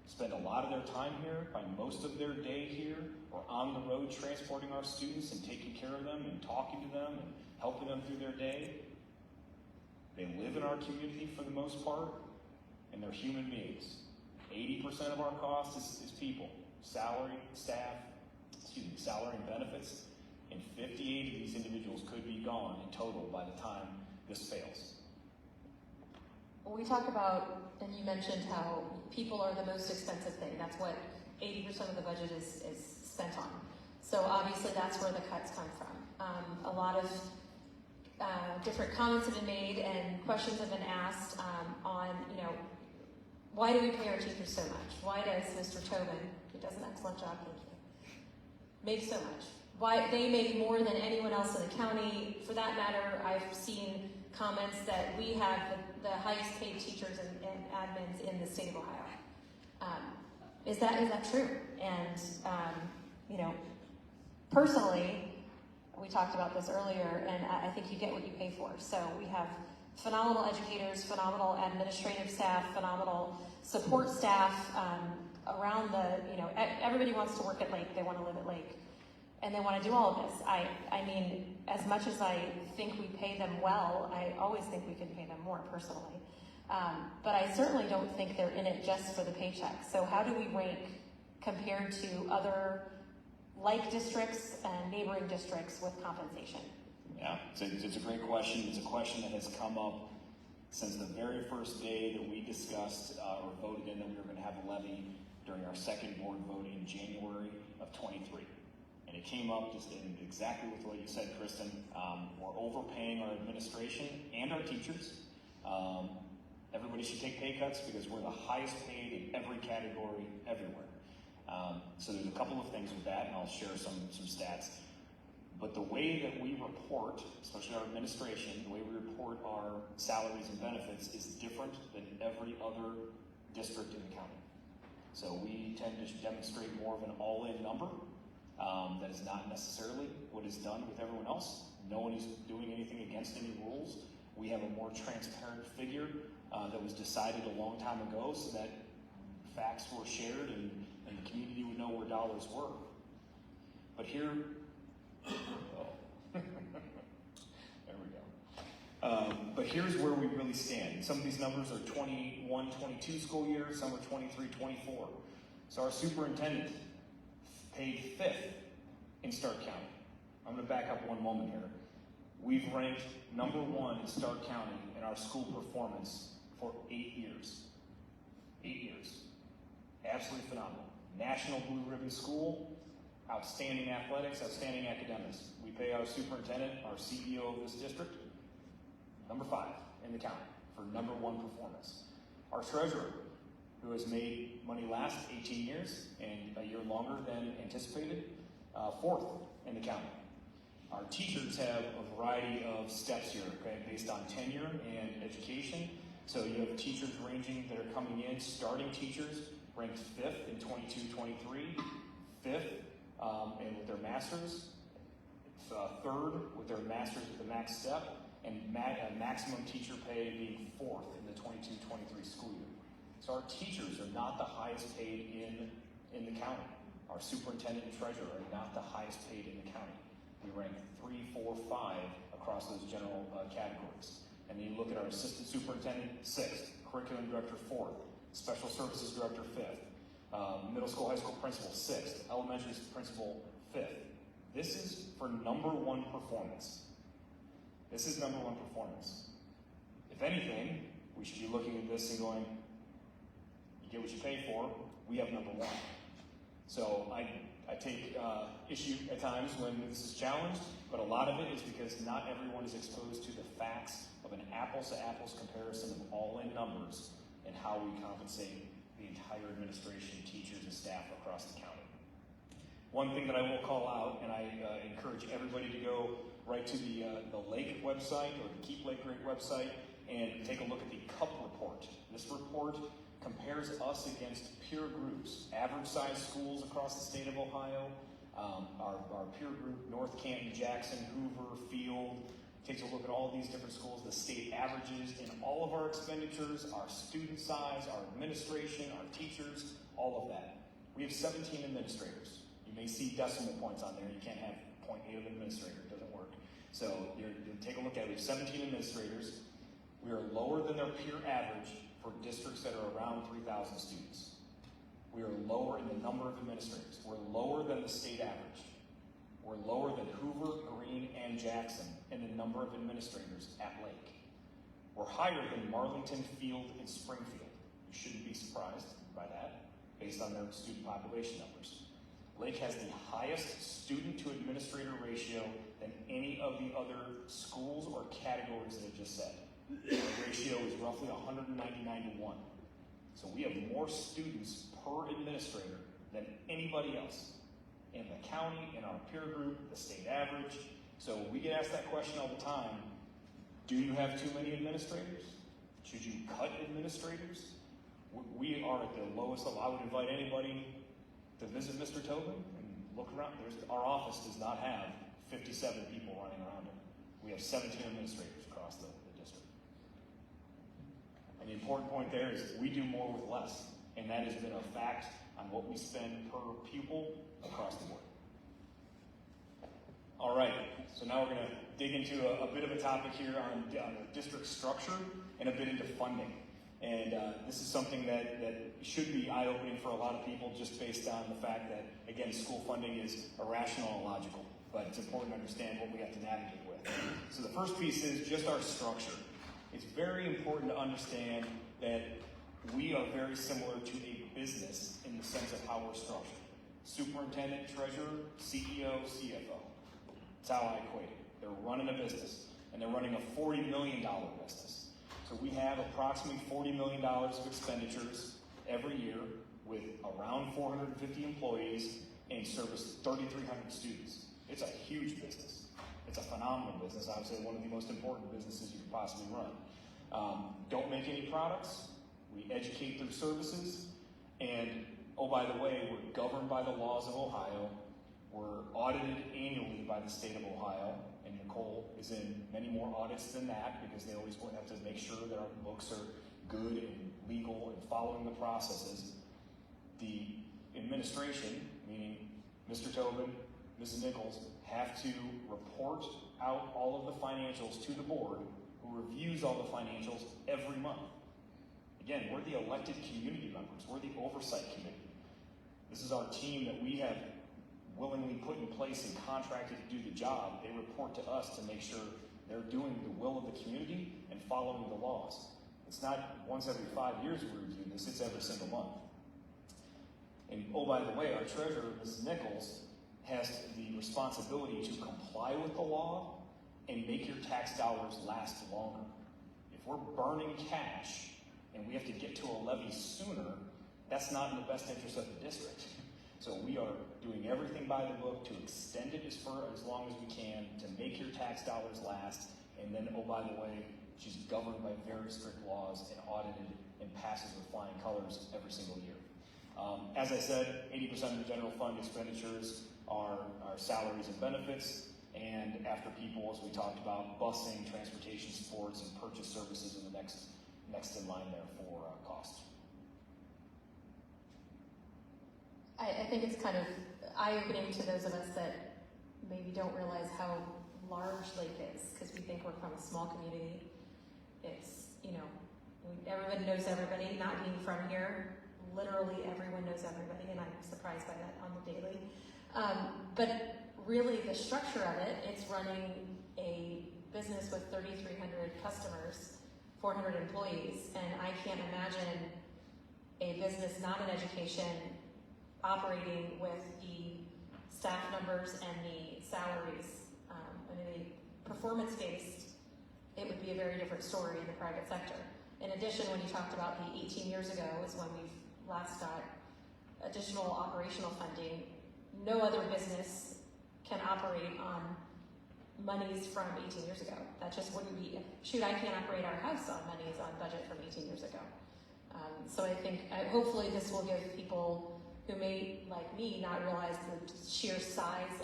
S3: spend a lot of their time here, find most of their day here, or on the road transporting our students and taking care of them and talking to them and helping them through their day. They live in our community for the most part, and they're human beings. 80% of our cost is people, salary, staff, salary and benefits, and 58 of these individuals could be gone in total by the time this fails.
S4: Well, we talk about, and you mentioned how people are the most expensive thing. That's what 80% of the budget is spent on. So obviously that's where the cuts come from. A lot of different comments have been made and questions have been asked on, why do we pay our teachers so much? Why does Mr. Tobin, who does an excellent job, thank you, make so much? Why they make more than anyone else in the county? For that matter, I've seen comments that we have the highest paid teachers and admins in the state of Ohio. Is that true? And personally, we talked about this earlier, and I think you get what you pay for. So we have phenomenal educators, phenomenal administrative staff, phenomenal support staff around everybody wants to work at Lake, they want to live at Lake, and they want to do all of this. I mean, as much as I think we pay them well, I always think we could pay them more personally. But I certainly don't think they're in it just for the paycheck. So how do we rank compared to other like districts and neighboring districts with compensation?
S3: Yeah, it's a great question. It's a question that has come up since the very first day that we discussed or voted in that we were going to have a levy during our second board voting in January of 23. And it came up just in exactly with what you said, Kristen. We're overpaying our administration and our teachers. Everybody should take pay cuts because we're the highest paid in every category everywhere. So there's a couple of things with that, and I'll share some stats. But the way that we report, especially our administration, the way we report our salaries and benefits is different than every other district in the county. So we tend to demonstrate more of an all-in number. That is not necessarily what is done with everyone else. No one is doing anything against any rules. We have a more transparent figure that was decided a long time ago so that facts were shared and the community would know where dollars were. But here, there we go. But here's where we really stand. Some of these numbers are 21-22 school year, some are 23-24. So our superintendent paid 5th in Stark County. I'm going to back up one moment here. We've ranked number 1 in Stark County in our school performance for 8 years. 8 years. Absolutely phenomenal. National Blue Ribbon School, outstanding athletics, outstanding academics. We pay our superintendent, our CEO of this district, number 5 in the county for number 1 performance. Our treasurer, who has made money last 18 years and a year longer than anticipated, 4th in the county. Our teachers have a variety of steps here, okay, based on tenure and education. So you have teachers ranging that are coming in, starting teachers ranked 5th in 22-23, 5th and with their masters, 3rd with their masters at the max step, and maximum teacher pay being 4th in the 22-23 school year. So our teachers are not the highest paid in the county. Our superintendent and treasurer are not the highest paid in the county. We rank 3, 4, 5 across those general categories. And then you look at our assistant superintendent, 6th, curriculum director, 4th, special services director, 5th, middle school, high school principal, 6th, elementary principal, 5th. This is for number 1 performance. This is number 1 performance. If anything, we should be looking at this and going, you get what you pay for, we have number 1. So I take issue at times when this is challenged, but a lot of it is because not everyone is exposed to the facts of an apples-to-apples comparison of all-in numbers and how we compensate the entire administration, teachers, and staff across the county. One thing that I will call out, and I encourage everybody to go right to the Lake website or the Keep Lake Great website and take a look at the CUP report. This report compares us against peer groups, average size schools across the state of Ohio, our peer group, North Canton, Jackson, Hoover, Field, takes a look at all of these different schools, the state averages in all of our expenditures, our student size, our administration, our teachers, all of that. We have 17 administrators. You may see decimal points on there. You can't have 0.8 of administrator. It doesn't work. So you take a look at it. We have 17 administrators. We are lower than their peer average for districts that are around 3,000 students. We are lower in the number of administrators. We're lower than the state average. We're lower than Hoover, Greene, and Jackson in the number of administrators at Lake. We're higher than Marlington, Field, and Springfield. You shouldn't be surprised by that, based on their student population numbers. Lake has the highest student-to-administrator ratio than any of the other schools or categories that I just said. The ratio is roughly 199-1. So we have more students per administrator than anybody else in the county, in our peer group, the state average. So we get asked that question all the time. Do you have too many administrators? Should you cut administrators? We are at the lowest level. I would invite anybody to visit Mr. Tobin and look around. Our office does not have 57 people running around it. We have 17 administrators across the district. And the important point there is we do more with less. And that has been a fact on what we spend per pupil across the board. All right, so now we're going to dig into a bit of a topic here on the district structure and a bit into funding. And this is something that should be eye-opening for a lot of people just based on the fact that, again, school funding is irrational and logical, but it's important to understand what we have to navigate with. So the first piece is just our structure. It's very important to understand that we are very similar to a business in the sense of how we're structured. Superintendent, treasurer, CEO, CFO. That's how I equate it. They're running a business, and they're running a $40 million business. So we have approximately $40 million of expenditures every year with around 450 employees and service 3,300 students. It's a huge business. It's a phenomenal business. I would say one of the most important businesses you could possibly run. Don't make any products. We educate through services. And, oh, by the way, we're governed by the laws of Ohio. We're audited annually by the state of Ohio. And Nicole is in many more audits than that because they always have to make sure that our books are good and legal and following the processes, the administration, meaning Mr. Tobin, Mrs. Nichols, have to report out all of the financials to the board, who reviews all the financials every month. Again, we're the elected community members. We're the oversight committee. This is our team that we have willingly put in place and contracted to do the job. They report to us to make sure they're doing the will of the community and following the laws. It's not once every 5 years we review this, it's every single month. And oh, by the way, our treasurer, Mrs. Nichols, has the responsibility to comply with the law and make your tax dollars last longer. If we're burning cash and we have to get to a levy sooner, that's not in the best interest of the district. So we are doing everything by the book to extend it as long as we can to make your tax dollars last. And then, oh, by the way, she's governed by very strict laws and audited and passes with flying colors every single year. As I said, 80% of the general fund expenditures are salaries and benefits, and after people, as we talked about, busing, transportation supports, and purchase services in the next in line there for cost.
S4: I think it's kind of eye-opening to those of us that maybe don't realize how large Lake is, because we think we're from a small community. It's, everyone knows everybody. Not being from here, literally everyone knows everybody, and I'm surprised by that on the daily. But really the structure of it, it's running a business with 3,300 customers, 400 employees, and I can't imagine a business not in education operating with the staff numbers and the salaries. Performance-based, it would be a very different story in the private sector. In addition, when you talked about the 18 years ago is when we've last got additional operational funding, no other business can operate on monies from 18 years ago. That just wouldn't be, I can't operate our house on monies on budget from 18 years ago. So I think, hopefully this will give people who may, like me, not realize the sheer size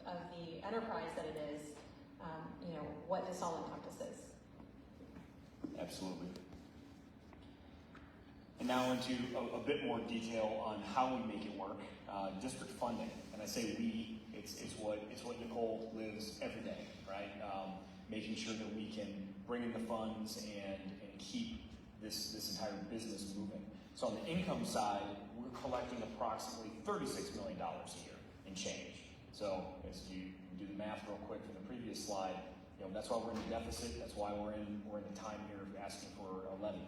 S4: of the enterprise that it is, what this all encompasses.
S3: Absolutely. And now into a bit more detail on how we make it work. District funding, and I say we, it's what Nicole lives every day, right? Making sure that we can bring in the funds and keep this entire business moving. So on the income side, we're collecting approximately $36 million a year in change. So as you do the math real quick from the previous slide, that's why we're in the deficit. That's why we're in the time here of asking for a levy.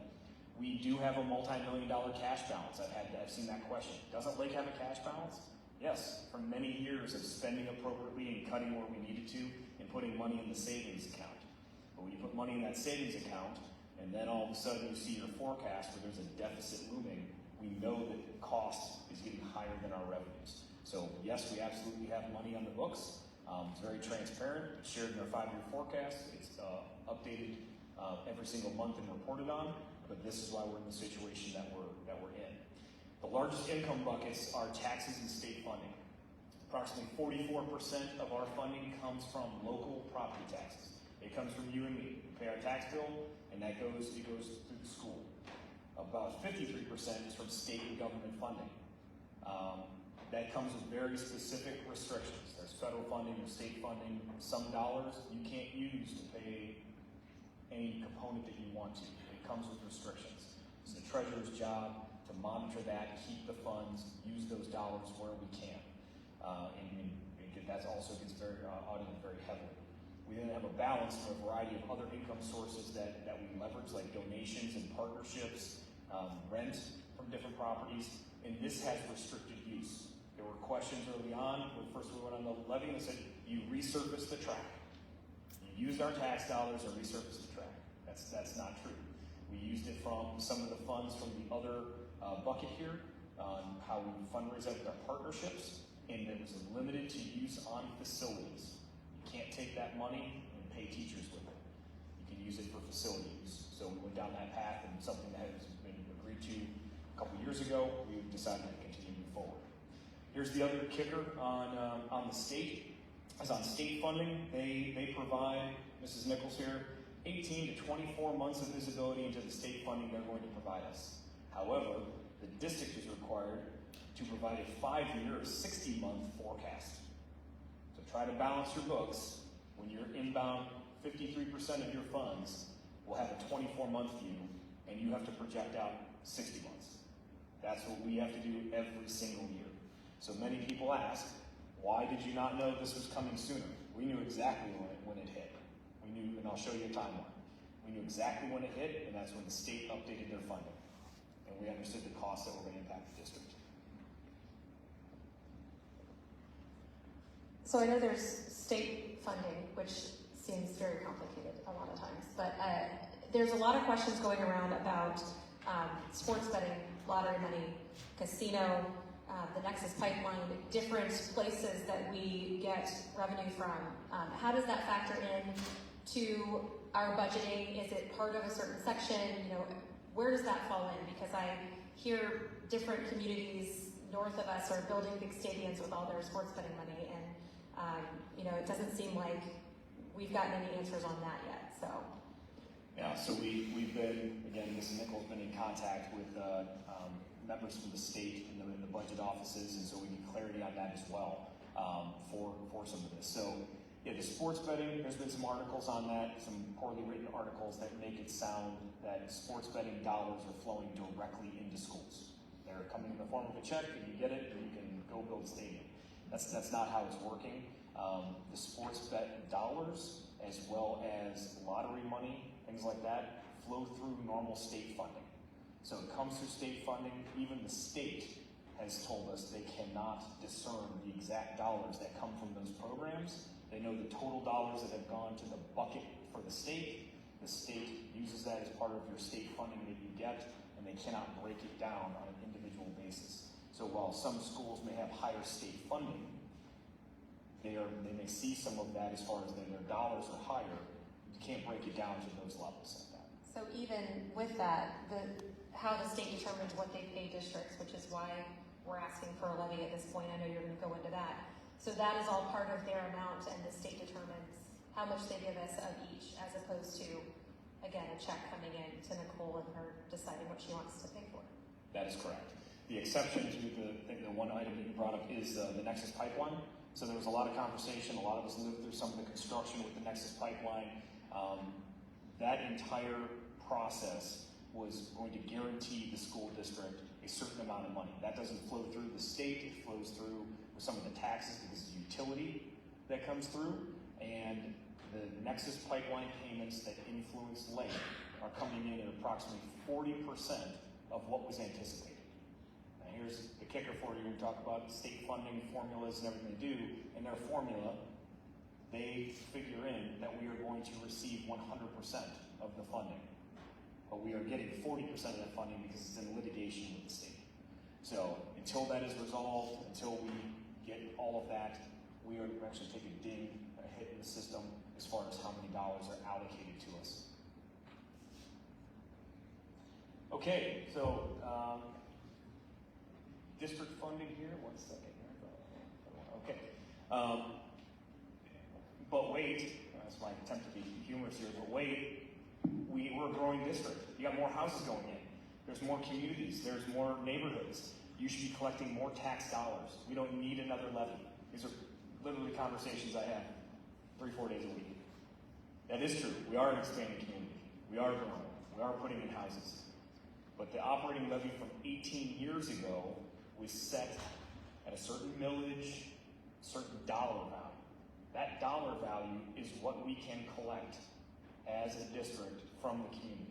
S3: We do have a multi-million-dollar cash balance. I've seen that question. Doesn't Lake have a cash balance? Yes, from many years of spending appropriately and cutting where we needed to and putting money in the savings account. But when you put money in that savings account and then all of a sudden you see your forecast where there's a deficit looming, we know that the cost is getting higher than our revenues. So yes, we absolutely have money on the books. It's very transparent. It's shared in our 5-year forecast. It's updated every single month and reported on. But this is why we're in the situation that we're in. The largest income buckets are taxes and state funding. Approximately 44% of our funding comes from local property taxes. It comes from you and me. We pay our tax bill, and it goes through the school. About 53% is from state and government funding. That comes with very specific restrictions. There's federal funding, there's state funding. Some dollars you can't use to pay any component that you want to. It comes with restrictions. It's the treasurer's job to monitor that, keep the funds, use those dollars where we can. And that also gets audited very heavily. We then have a balance from a variety of other income sources that we leverage, like donations and partnerships, rent from different properties, and this has restricted use. There were questions early on when first we went on the levy and they said, you resurface the track. You used our tax dollars to resurface the track. That's not true. We used it from some of the funds from the other bucket here on how we fundraise out with our partnerships, and it was limited to use on facilities. You can't take that money and pay teachers with it. You can use it for facility use. So we went down that path, and something that has been agreed to a couple years ago, we decided to continue to move forward. Here's the other kicker on the state. As on state funding, they provide, Mrs. Nichols here, 18 to 24 months of visibility into the state funding they're going to provide us. However, the district is required to provide a 5-year or 60-month forecast. So try to balance your books. When you're inbound, 53% of your funds will have a 24-month view, and you have to project out 60 months. That's what we have to do every single year. So many people ask, why did you not know this was coming sooner? We knew exactly when it hit. We knew, and I'll show you a timeline. We knew exactly when it hit, and that's when the state updated their funding. And we understood the costs that were going to impact the district.
S4: So I know there's state funding, which seems very complicated a lot of times, but there's a lot of questions going around about sports betting, lottery money, casino, the Nexus pipeline, different places that we get revenue from. How does that factor in to our budgeting? Is it part of a certain section? You know, where does that fall in? Because I hear different communities north of us are building big stadiums with all their sports betting money, and you know, it doesn't seem like we've gotten any answers on that yet. So.
S3: Yeah, so we've been, again, Mrs. Nichols been in contact with members from the state in the budget offices, and so we need clarity on that as well for some of this. So, yeah, the sports betting, there's been some articles on that, some poorly written articles that make it sound that sports betting dollars are flowing directly into schools. They're coming in the form of a check, and you get it, and you can go build a stadium. That's not how it's working. The sports bet dollars, as well as lottery money, things like that, flow through normal state funding. So it comes through state funding. Even the state has told us they cannot discern the exact dollars that come from those programs. They know the total dollars that have gone to the bucket for the state. The state uses that as part of your state funding that you get, and they cannot break it down on an individual basis. So while some schools may have higher state funding, they may see some of that as far as their dollars are higher. You can't break it down to those levels like that.
S4: So even with that, how the state determines what they pay districts, which is why we're asking for a levy at this point. I know you're going to go into that. So that is all part of their amount, and the state determines how much they give us of each, as opposed to, again, a check coming in to Nicole and her deciding what she wants to pay for.
S3: That is correct. The exception to the one item that you brought up is the Nexus pipeline. So there was a lot of conversation. A lot of us lived through some of the construction with the Nexus pipeline. That entire process was going to guarantee the school district a certain amount of money. That doesn't flow through the state. It flows through with some of the taxes because it's utility that comes through. And the Nexus pipeline payments that influence Lake are coming in at approximately 40% of what was anticipated. Now here's the kicker for you. We talk about state funding formulas and everything they do. In their formula, they figure in that we are going to receive 100% of the funding. But we are getting 40% of that funding because it's in litigation with the state. So until that is resolved, until we get all of that, we are actually taking a hit in the system as far as how many dollars are allocated to us. Okay, so district funding here, 1 second here. Okay. But wait, that's my attempt to be humorous here, but wait, we're a growing district. You got more houses going in. There's more communities. There's more neighborhoods. You should be collecting more tax dollars. We don't need another levy. These are literally conversations I have 3-4 days a week. That is true. We are an expanding community. We are growing. We are putting in houses. But the operating levy from 18 years ago was set at a certain millage, certain dollar value. That dollar value is what we can collect as a district from the community.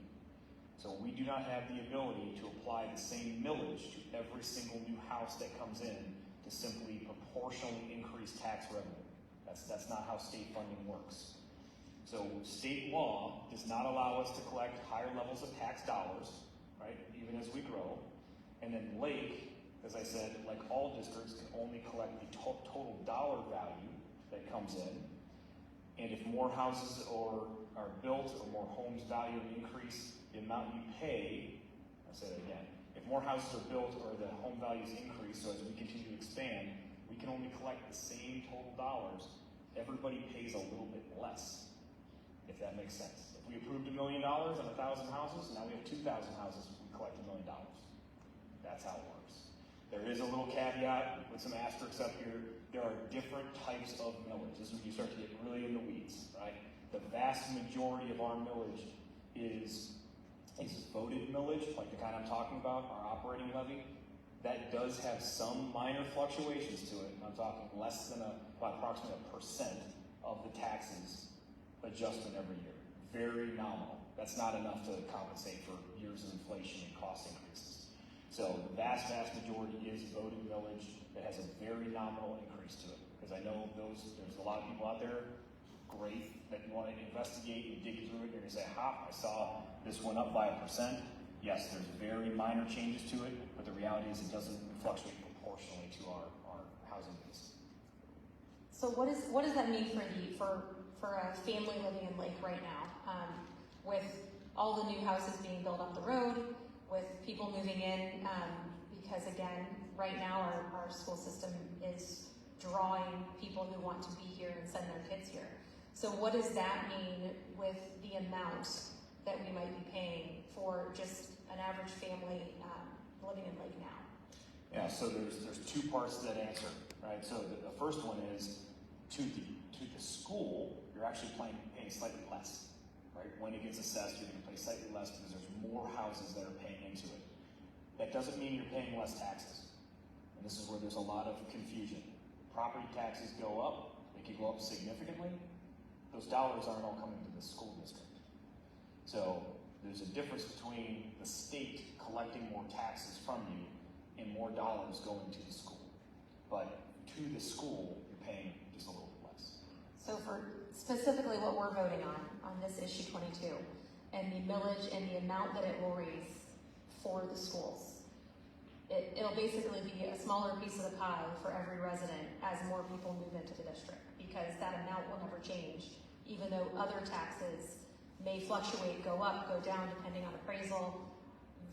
S3: So we do not have the ability to apply the same millage to every single new house that comes in to simply proportionally increase tax revenue. That's not how state funding works. So state law does not allow us to collect higher levels of tax dollars, right, even as we grow. And then Lake, as I said, like all districts, can only collect the total dollar value that comes in. And if more houses are built or more homes value increase, the amount you pay, I'll say that again, if more houses are built or the home values increase, so as we continue to expand, we can only collect the same total dollars. Everybody pays a little bit less, if that makes sense. If We approved $1 million on 1,000 houses, now we have 2,000 houses, we collect $1 million. That's how it works. There is a little caveat with some asterisks up here. There are different types of millage. This is when you start to get really in the weeds, right? The vast majority of our millage is voted millage, like the kind I'm talking about, our operating levy. That does have some minor fluctuations to it. I'm talking less than approximately 1% of the taxes adjustment every year. Very nominal. That's not enough to compensate for years of inflation and cost increases. So the vast majority is voted millage that has a very nominal increase to it. Because I know there's a lot of people out there, great, that want to investigate and dig through it. You're going to say, I saw this went up by 1%. Yes, there's very minor changes to it, but the reality is it doesn't fluctuate proportionally to our housing base.
S4: So what does that mean for a family living in Lake right now, with all the new houses being built up the road, with people moving in, because again, right now our school system is drawing people who want to be here and send their kids here. So what does that mean with the amount that we might be paying for just an average family living in Lake now?
S3: Yeah, so there's two parts to that answer, right? So the first one is to the school, you're actually paying slightly less, right? When it gets assessed, you're going to pay slightly less because there's more houses that are paying into it. That doesn't mean you're paying less taxes. And this is where there's a lot of confusion. Property taxes go up, they could go up significantly. Those dollars aren't all coming to the school district. So there's a difference between the state collecting more taxes from you and more dollars going to the school. But to the school, you're paying just a little bit less.
S4: So for specifically what we're voting on this issue 22, and the millage and the amount that it will raise for the schools, it'll basically be a smaller piece of the pie for every resident as more people move into the district, because that amount will never change, even though other taxes may fluctuate, go up, go down, depending on appraisal.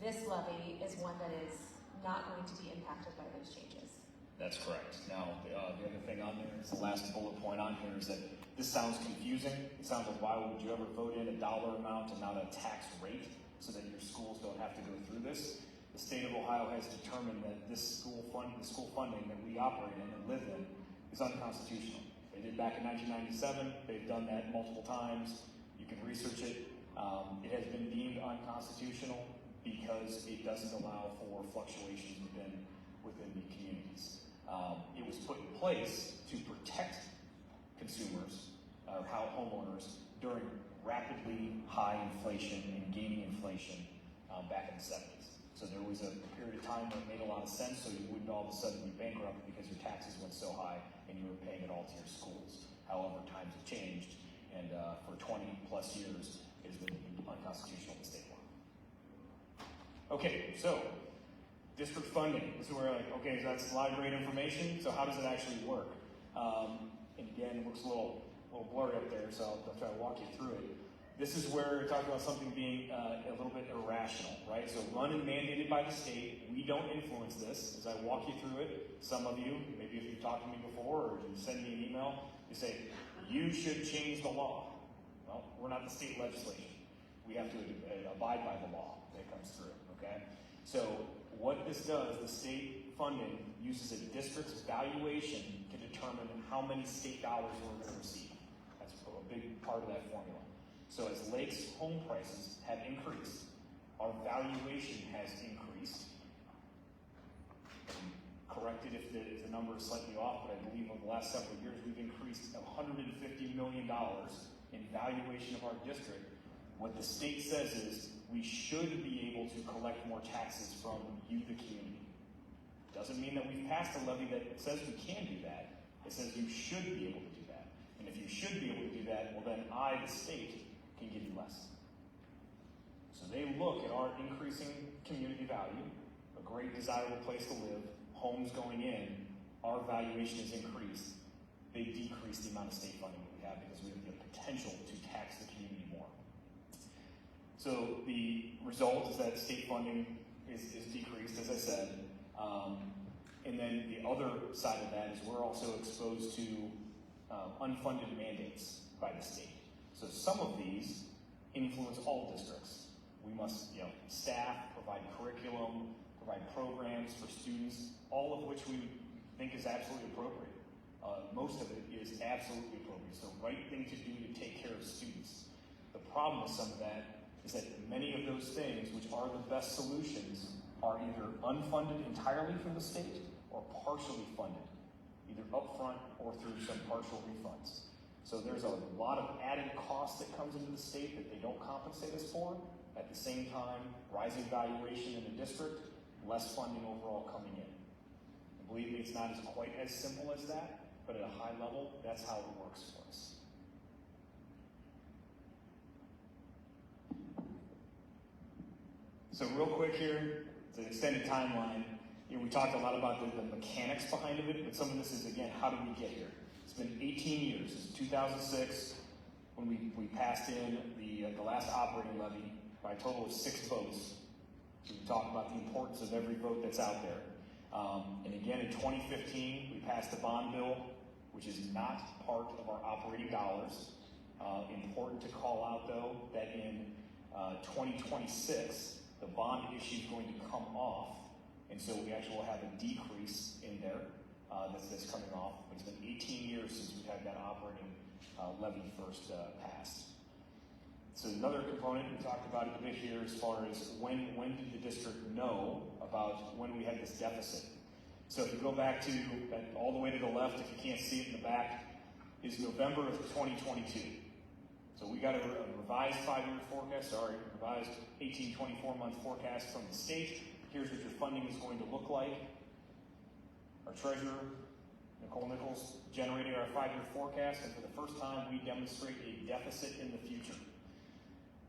S4: This levy is one that is not going to be impacted by those changes.
S3: That's correct. Now, the other thing on there is the last bullet point on here is that this sounds confusing. It sounds like, why would you ever vote in a dollar amount and not a tax rate so that your schools don't have to go through this? The state of Ohio has determined that the school funding that we operate in and live in is unconstitutional. They did back in 1997. They've done that multiple times. You can research it. It has been deemed unconstitutional because it doesn't allow for fluctuations within the communities. It was put in place to protect consumers, homeowners, during rapidly high inflation and gaining inflation back in the 70s. So there was a period of time where it made a lot of sense, so you wouldn't all of a sudden be bankrupt because your taxes went so high and you were paying it all to your schools. However, times have changed, and for 20 plus years, it has been unconstitutional in the state law. Okay, so district funding. This is where we're like, okay, so that's a lot of great information. So how does it actually work? And again, it looks a little blurry up there, so I'll try to walk you through it. This is where we're talking about something being a little bit irrational, right? So run and mandated by the state. We don't influence this. As I walk you through it, some of you, maybe if you've talked to me before or you send me an email, you say, you should change the law. Well, we're not the state legislation. We have to abide by the law that comes through, okay? So what this does, the state funding uses a district's valuation to determine how many state dollars we're going to receive. That's a big part of that formula. So as Lake's home prices have increased, our valuation has increased. Corrected if the number is slightly off, but I believe over the last several years we've increased $150 million in valuation of our district. What the state says is we should be able to collect more taxes from you, the community. Doesn't mean that we've passed a levy that says we can do that. It says you should be able to do that. And if you should be able to do that, well then I, the state, can give you less. So they look at our increasing community value, a great desirable place to live, homes going in, our valuation is increased. They decrease the amount of state funding that we have because we have the potential to tax the community more. So the result is that state funding is decreased, as I said. And then the other side of that is we're also exposed to unfunded mandates by the state. So some of these influence all districts. We must, staff, provide curriculum, provide programs for students, all of which we think is absolutely appropriate. Most of it is absolutely appropriate. So right thing to do to take care of students. The problem with some of that is that many of those things, which are the best solutions, are either unfunded entirely from the state or partially funded, either upfront or through some partial refunds. So there's a lot of added cost that comes into the state that they don't compensate us for. At the same time, rising valuation in the district, less funding overall coming in. And believe me, it's not quite as simple as that, but at a high level, that's how it works for us. So real quick here, it's an extended timeline. We talked a lot about the mechanics behind it, but some of this is, again, how did we get here? It's been 18 years, since 2006, when we passed in the last operating levy by a total of 6 votes. We talk about the importance of every vote that's out there. And again, in 2015, we passed the bond bill, which is not part of our operating dollars. Important to call out, though, that in 2026, the bond issue is going to come off, and so we actually will have a decrease in there that's coming off. But it's been 18 years since we've had that operating levy first passed. So another component, we talked about it a bit here as far as when did the district know about when we had this deficit. So if you go back to all the way to the left, if you can't see it in the back, is November of 2022. So we got a revised 5-year forecast, revised 18-24-month forecast from the state. Here's what your funding is going to look like. Our treasurer, Nicole Nichols, generated our 5-year forecast, and for the first time, we demonstrate a deficit in the future.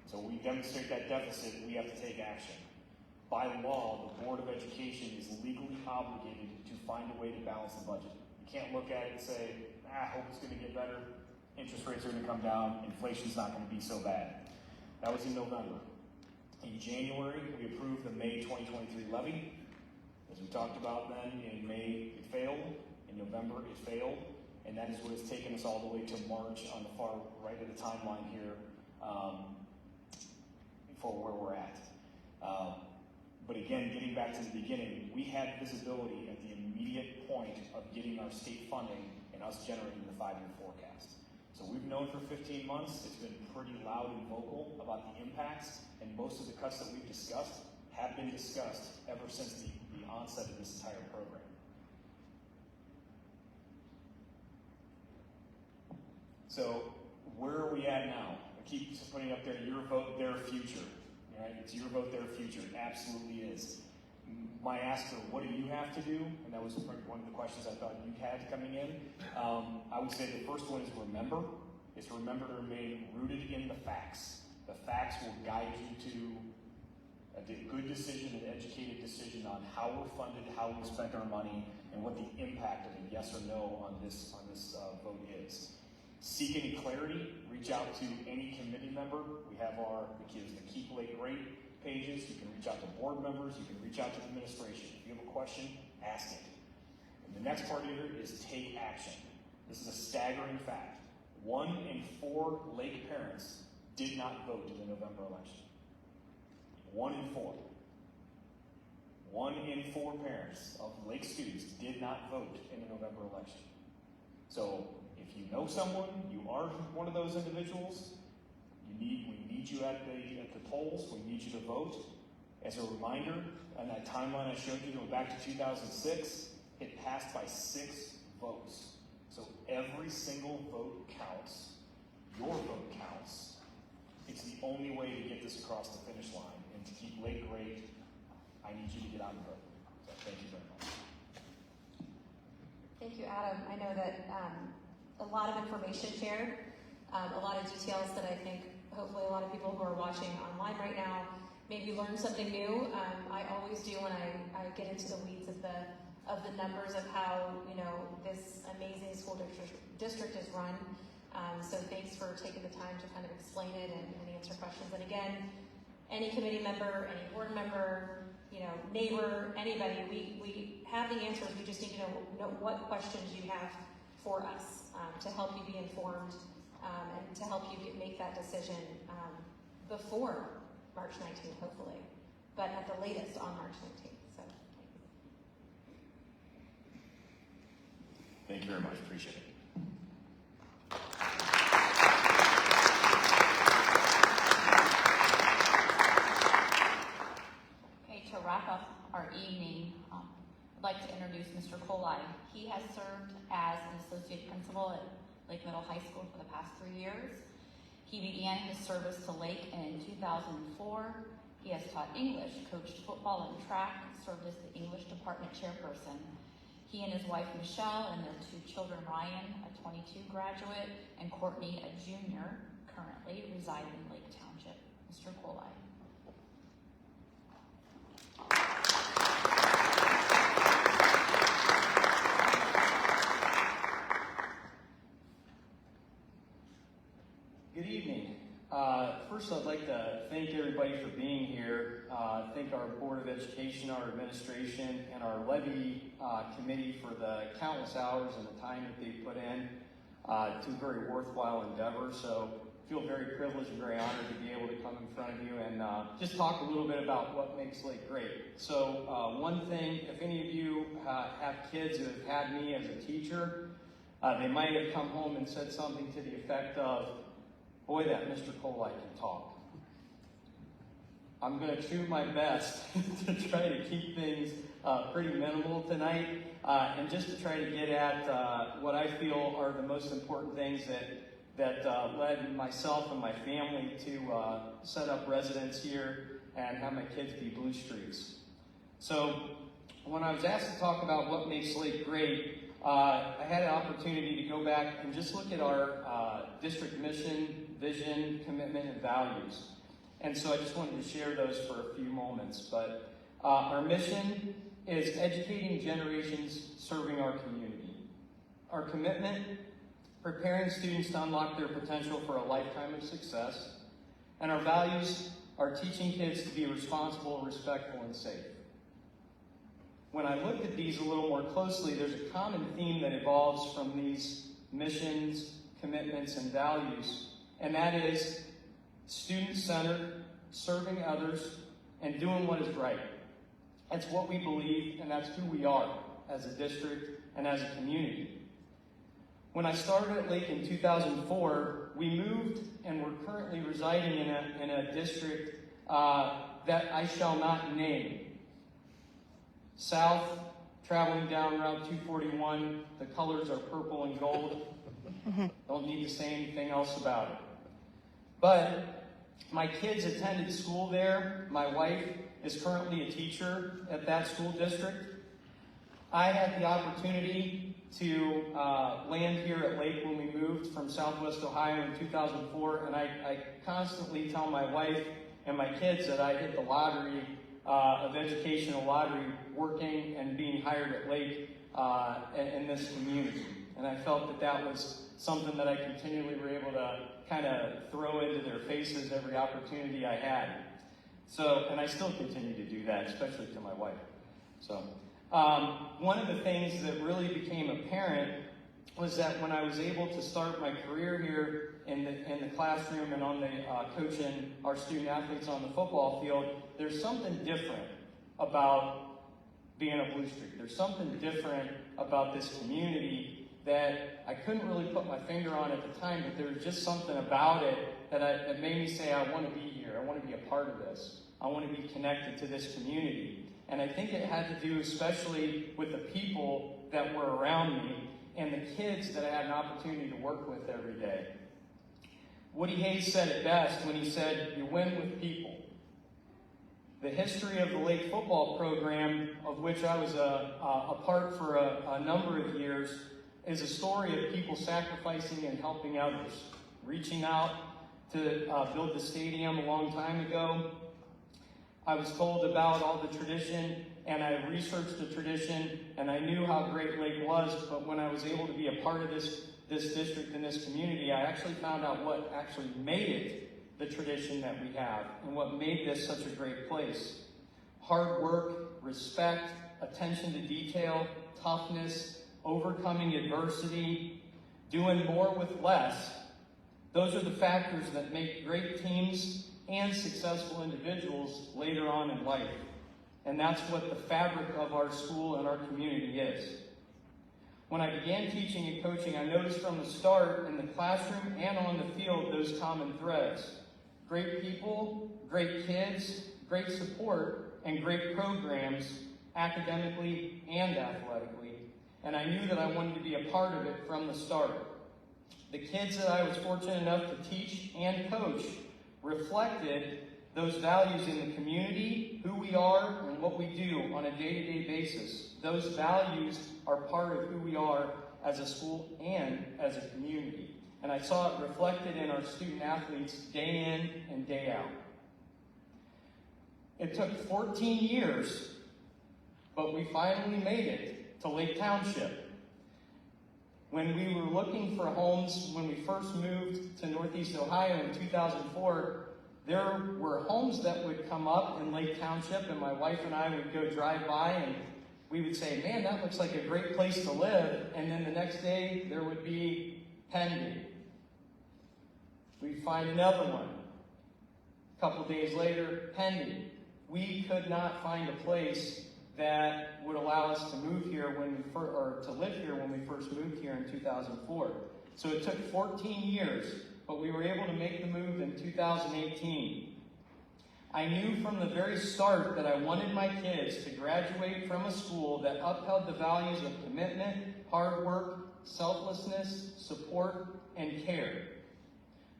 S3: So when we demonstrate that deficit, we have to take action. By law, the Board of Education is legally obligated to find a way to balance the budget. You can't look at it and say, I hope it's going to get better. Interest rates are going to come down. Inflation's not going to be so bad. That was in November. In January, we approved the May 2023 levy. As we talked about then, in May it failed. In November it failed. And that is what has taken us all the way to March on the far right of the timeline here for where we're at. But again, getting back to the beginning, we had visibility at the immediate point of getting our state funding and us generating the 5-year forecast. So we've known for 15 months, it's been pretty loud and vocal about the impacts, and most of the cuts that we've discussed have been discussed ever since the onset of this entire program. So where are we at now? I keep putting up there, your vote, their future. Right? It's your vote, their future. It absolutely is. My ask for what do you have to do? And that was one of the questions I thought you had coming in. I would say the first one is remember. It's remember to remain rooted in the facts. The facts will guide you to a good decision, an educated decision on how we're funded, how we spent our money, and what the impact of a yes or no on this vote is. Seek any clarity, reach out to any committee member. We have the Keep Lake Great pages. You can reach out to board members. You can reach out to the administration. If you have a question, ask it. And the next part here is take action. This is a staggering fact. 1 in 4 Lake parents did not vote in the November election. 1 in 4. 1 in 4 parents of Lake students did not vote in the November election. So if you know someone, you are one of those individuals, we need you at the polls, we need you to vote. As a reminder, on that timeline I showed you, going back to 2006, it passed by 6 votes. So every single vote counts. Your vote counts. It's the only way to get this across the finish line. And to keep Lake great, I need you to get out and vote. So thank you very much.
S4: Thank you, Adam. I know that a lot of information shared, a lot of details that I think hopefully a lot of people who are watching online right now maybe learn something new. I always do when I get into the weeds of the numbers of how this amazing school district is run. So thanks for taking the time to kind of explain it and answer questions. And again, any committee member, any board member, neighbor, anybody, we have the answers. We just need to know what questions you have for us to help you be informed and to help you make that decision before March 19th, hopefully, but at the latest on March 19th. So.
S3: Thank you very much. Appreciate it.
S1: Okay, to wrap up our evening, I'd like to introduce Mr. Colai. He has served as an associate principal at Lake Middle High School for the past 3 years. He began his service to Lake in 2004. He has taught English, coached football and track, served as the English department chairperson. He and his wife Michelle and their 2 children, Ryan, a 22 graduate, and Courtney, a junior, currently reside in Lake Township. Mr. Colai.
S5: Good evening. First, I'd like to thank everybody for being here. Thank our Board of Education, our administration, and our levy committee for the countless hours and the time that they put in to a very worthwhile endeavor. So I feel very privileged and very honored to be able to come in front of you and just talk a little bit about what makes Lake great. So one thing, if any of you have kids who have had me as a teacher, they might have come home and said something to the effect of, "Boy, that Mr. Colai can talk." I'm going to do my best to try to keep things pretty minimal tonight and just to try to get at what I feel are the most important things that led myself and my family to set up residence here and have my kids be Blue Streaks. So when I was asked to talk about what makes Lake great, I had an opportunity to go back and just look at our district mission, vision, commitment, and values. And so I just wanted to share those for a few moments. But our mission is educating generations serving our community. Our commitment, preparing students to unlock their potential for a lifetime of success. And our values are teaching kids to be responsible, respectful, and safe. When I looked at these a little more closely, there's a common theme that evolves from these missions, commitments, and values, and that is student-centered, serving others, and doing what is right. That's what we believe, and that's who we are as a district and as a community. When I started at Lake in 2004, we moved and we're currently residing in a district that I shall not name. South, traveling down Route 241, the colors are purple and gold. Don't need to say anything else about it. But my kids attended school there. My wife is currently a teacher at that school district. I had the opportunity to land here at Lake when we moved from Southwest Ohio in 2004, and I constantly tell my wife and my kids that I hit the lottery of educational lottery working and being hired at Lake in this community. And I felt that that was something that I continually were able to kind of throw into their faces every opportunity I had. So, and I still continue to do that, especially to my wife. So, one of the things that really became apparent was that when I was able to start my career here in the classroom and on the coaching our student athletes on the football field, there's something different about being a Blue Streak. There's something different about this community that I couldn't really put my finger on at the time, but there was just something about it that made me say, I want to be here. I want to be a part of this. I want to be connected to this community. And I think it had to do especially with the people that were around me and the kids that I had an opportunity to work with every day. Woody Hayes said it best when he said, "You win with people." The history of the Lake football program, of which I was a part for a number of years, is a story of people sacrificing and helping others. Reaching out to build the stadium a long time ago, I was told about all the tradition, and I researched the tradition, and I knew how great Lake was, but when I was able to be a part of this district and this community, I actually found out what actually made it the tradition that we have, and what made this such a great place. Hard work, respect, attention to detail, toughness, overcoming adversity, doing more with less. Those are the factors that make great teams and successful individuals later on in life. And that's what the fabric of our school and our community is. When I began teaching and coaching, I noticed from the start in the classroom and on the field those common threads. Great people, great kids, great support, and great programs, academically and athletically. And I knew that I wanted to be a part of it from the start. The kids that I was fortunate enough to teach and coach reflected those values in the community, who we are, and what we do on a day-to-day basis. Those values are part of who we are as a school and as a community. And I saw it reflected in our student athletes day in and day out. It took 14 years, but we finally made it to Lake Township. When we were looking for homes, when we first moved to Northeast Ohio in 2004, there were homes that would come up in Lake Township, and my wife and I would go drive by, and we would say, man, that looks like a great place to live. And then the next day, there would be Pendy. We'd find another one. A couple days later, Pendy. We could not find a place that would allow us to move here to live here when we first moved here in 2004. So it took 14 years, but we were able to make the move in 2018. I knew from the very start that I wanted my kids to graduate from a school that upheld the values of commitment, hard work, selflessness, support, and care.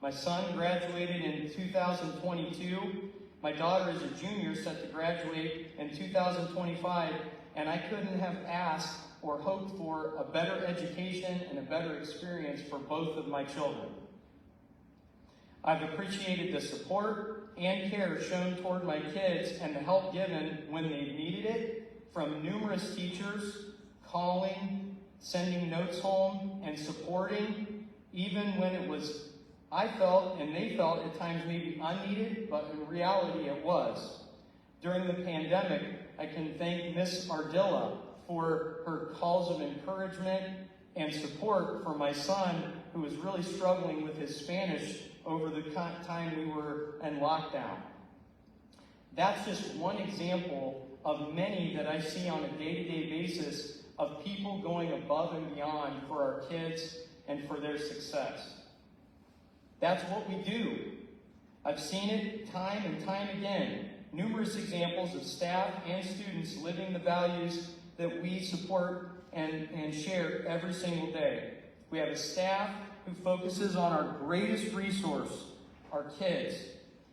S5: My son graduated in 2022. My daughter is a junior set to graduate in 2025, and I couldn't have asked or hoped for a better education and a better experience for both of my children. I've appreciated the support and care shown toward my kids and the help given when they needed it from numerous teachers, calling, sending notes home, and supporting, even when it was, I felt and they felt at times maybe unneeded, but in reality it was. During the pandemic, I can thank Miss Ardilla for her calls of encouragement and support for my son, who was really struggling with his Spanish over the time we were in lockdown. That's just one example of many that I see on a day-to-day basis of people going above and beyond for our kids and for their success. That's what we do. I've seen it time and time again. Numerous examples of staff and students living the values that we support and share every single day. We have a staff who focuses on our greatest resource, our kids,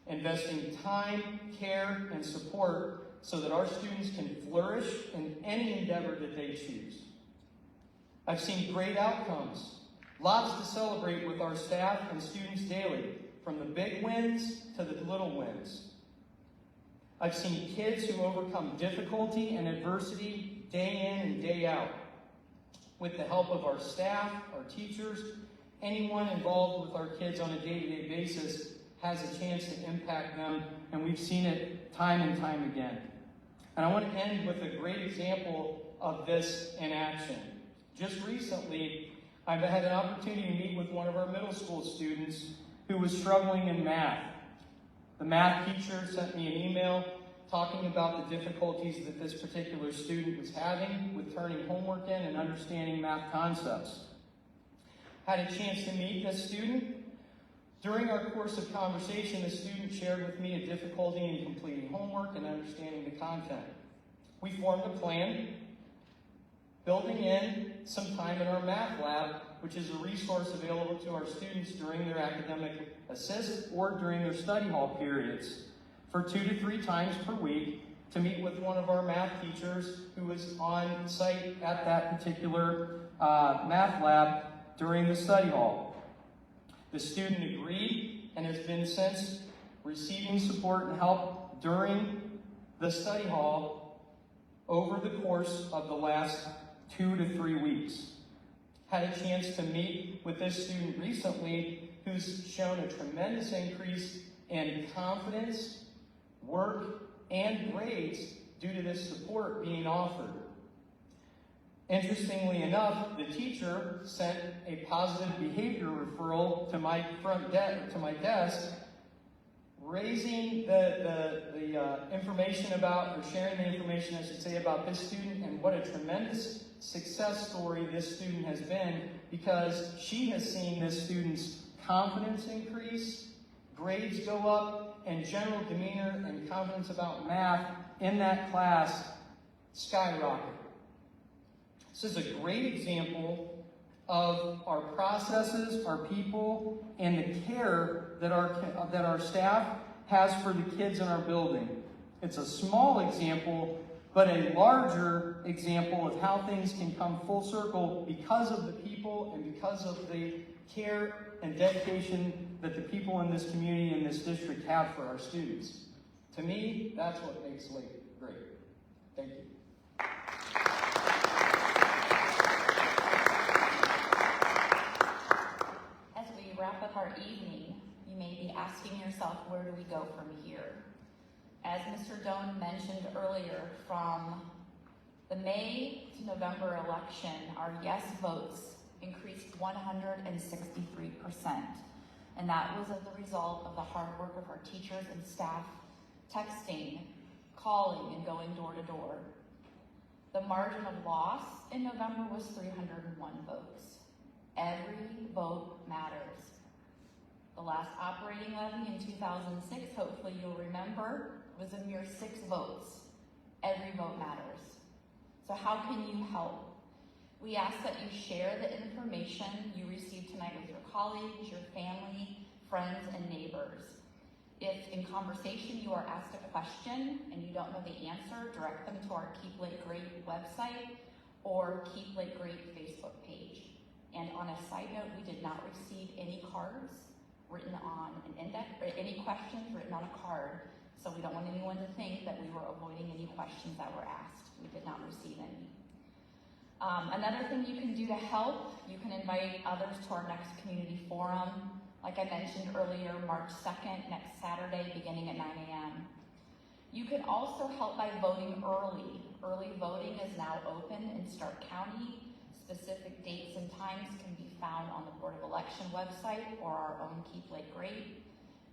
S5: investing time, care, and support so that our students can flourish in any endeavor that they choose. I've seen great outcomes, lots to celebrate with our staff and students daily, from the big wins to the little wins. I've seen kids who overcome difficulty and adversity day in and day out. With the help of our staff, our teachers, anyone involved with our kids on a day-to-day basis has a chance to impact them, and we've seen it time and time again. And I want to end with a great example of this in action. Just recently, I've had an opportunity to meet with one of our middle school students who was struggling in math. The math teacher sent me an email talking about the difficulties that this particular student was having with turning homework in and understanding math concepts. Had a chance to meet this student. During our course of conversation, the student shared with me a difficulty in completing homework and understanding the content. We formed a plan, building in some time in our math lab, which is a resource available to our students during their academic assist or during their study hall periods, for 2 to 3 times per week to meet with one of our math teachers who was on site at that particular math lab during the study hall. The student agreed and has been since receiving support and help during the study hall over the course of the last 2 to 3 weeks. Had a chance to meet with this student recently who's shown a tremendous increase in confidence, work, and grades due to this support being offered. Interestingly enough, the teacher sent a positive behavior referral to my desk raising the information about, or sharing the information, I should say, about this student and what a tremendous success story this student has been, because she has seen this student's confidence increase, grades go up, and general demeanor and confidence about math in that class skyrocket. This is a great example of our processes, our people, and the care that our staff has for the kids in our building. It's a small example, but a larger example of how things can come full circle because of the people and because of the care and dedication that the people in this community and this district have for our students. To me, that's what makes Lake great. Thank you.
S1: As we wrap up our evening, you may be asking yourself, where do we go from here? As Mr. Doan mentioned earlier, from the May to November election, our yes votes increased 163%. And that was as a result of the hard work of our teachers and staff texting, calling, and going door to door. The margin of loss in November was 301 votes. Every vote matters. The last operating levy in 2006, hopefully you'll remember, was a mere 6 votes. Every vote matters. So how can you help? We ask that you share the information you received tonight with your colleagues, your family, friends, and neighbors. If in conversation you are asked a question and you don't know the answer, direct them to our Keep Lake Great website or Keep Lake Great Facebook page. And on a side note, we did not receive any cards written on an index, or any questions written on a card. So we don't want anyone to think that we were avoiding any questions that were asked. We did not receive any. Another thing you can do to help, you can invite others to our next community forum. Like I mentioned earlier, March 2nd, next Saturday, beginning at 9 a.m. You can also help by voting early. Early voting is now open in Stark County. Specific dates and times can be found on the Board of Election website or our own Keep Lake Great.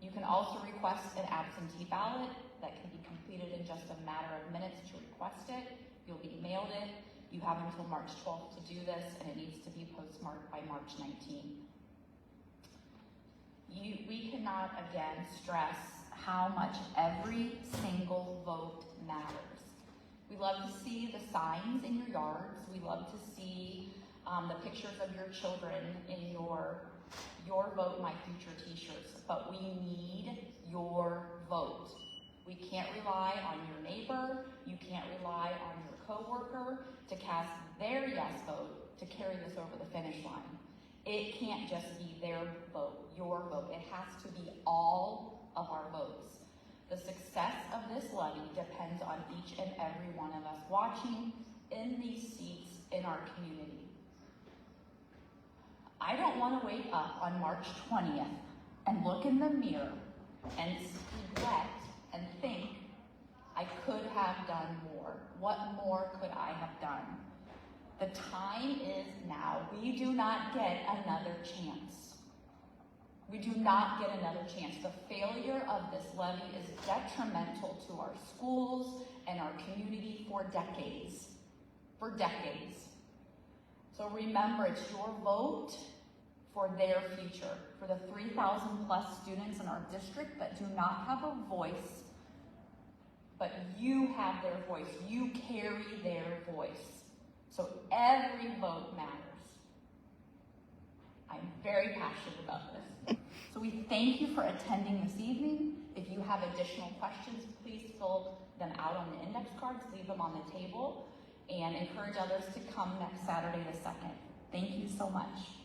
S1: You can also request an absentee ballot that can be completed in just a matter of minutes to request it. You'll be mailed it. You have until March 12th to do this, and it needs to be postmarked by March 19th. We cannot, again, stress how much every single vote matters. We love to see the signs in your yards. We love to see the pictures of your children in your Vote My Future t-shirts, but we need your vote. We can't rely on your neighbor. You can't rely on your coworker to cast their yes vote to carry this over the finish line. It can't just be their vote, your vote. It has to be all of our votes. The success of this levy depends on each and every one of us watching in these seats in our community. I don't want to wake up on March 20th and look in the mirror and regret and think, I could have done more. What more could I have done? The time is now. We do not get another chance. We do not get another chance. The failure of this levy is detrimental to our schools and our community for decades. For decades. So remember, it's your vote for their future, for the 3,000 plus students in our district that do not have a voice, but you have their voice. You carry their voice. So every vote matters. I'm very passionate about this. So we thank you for attending this evening. If you have additional questions, please fill them out on the index cards, leave them on the table, and encourage others to come next Saturday the 2nd. Thank you so much.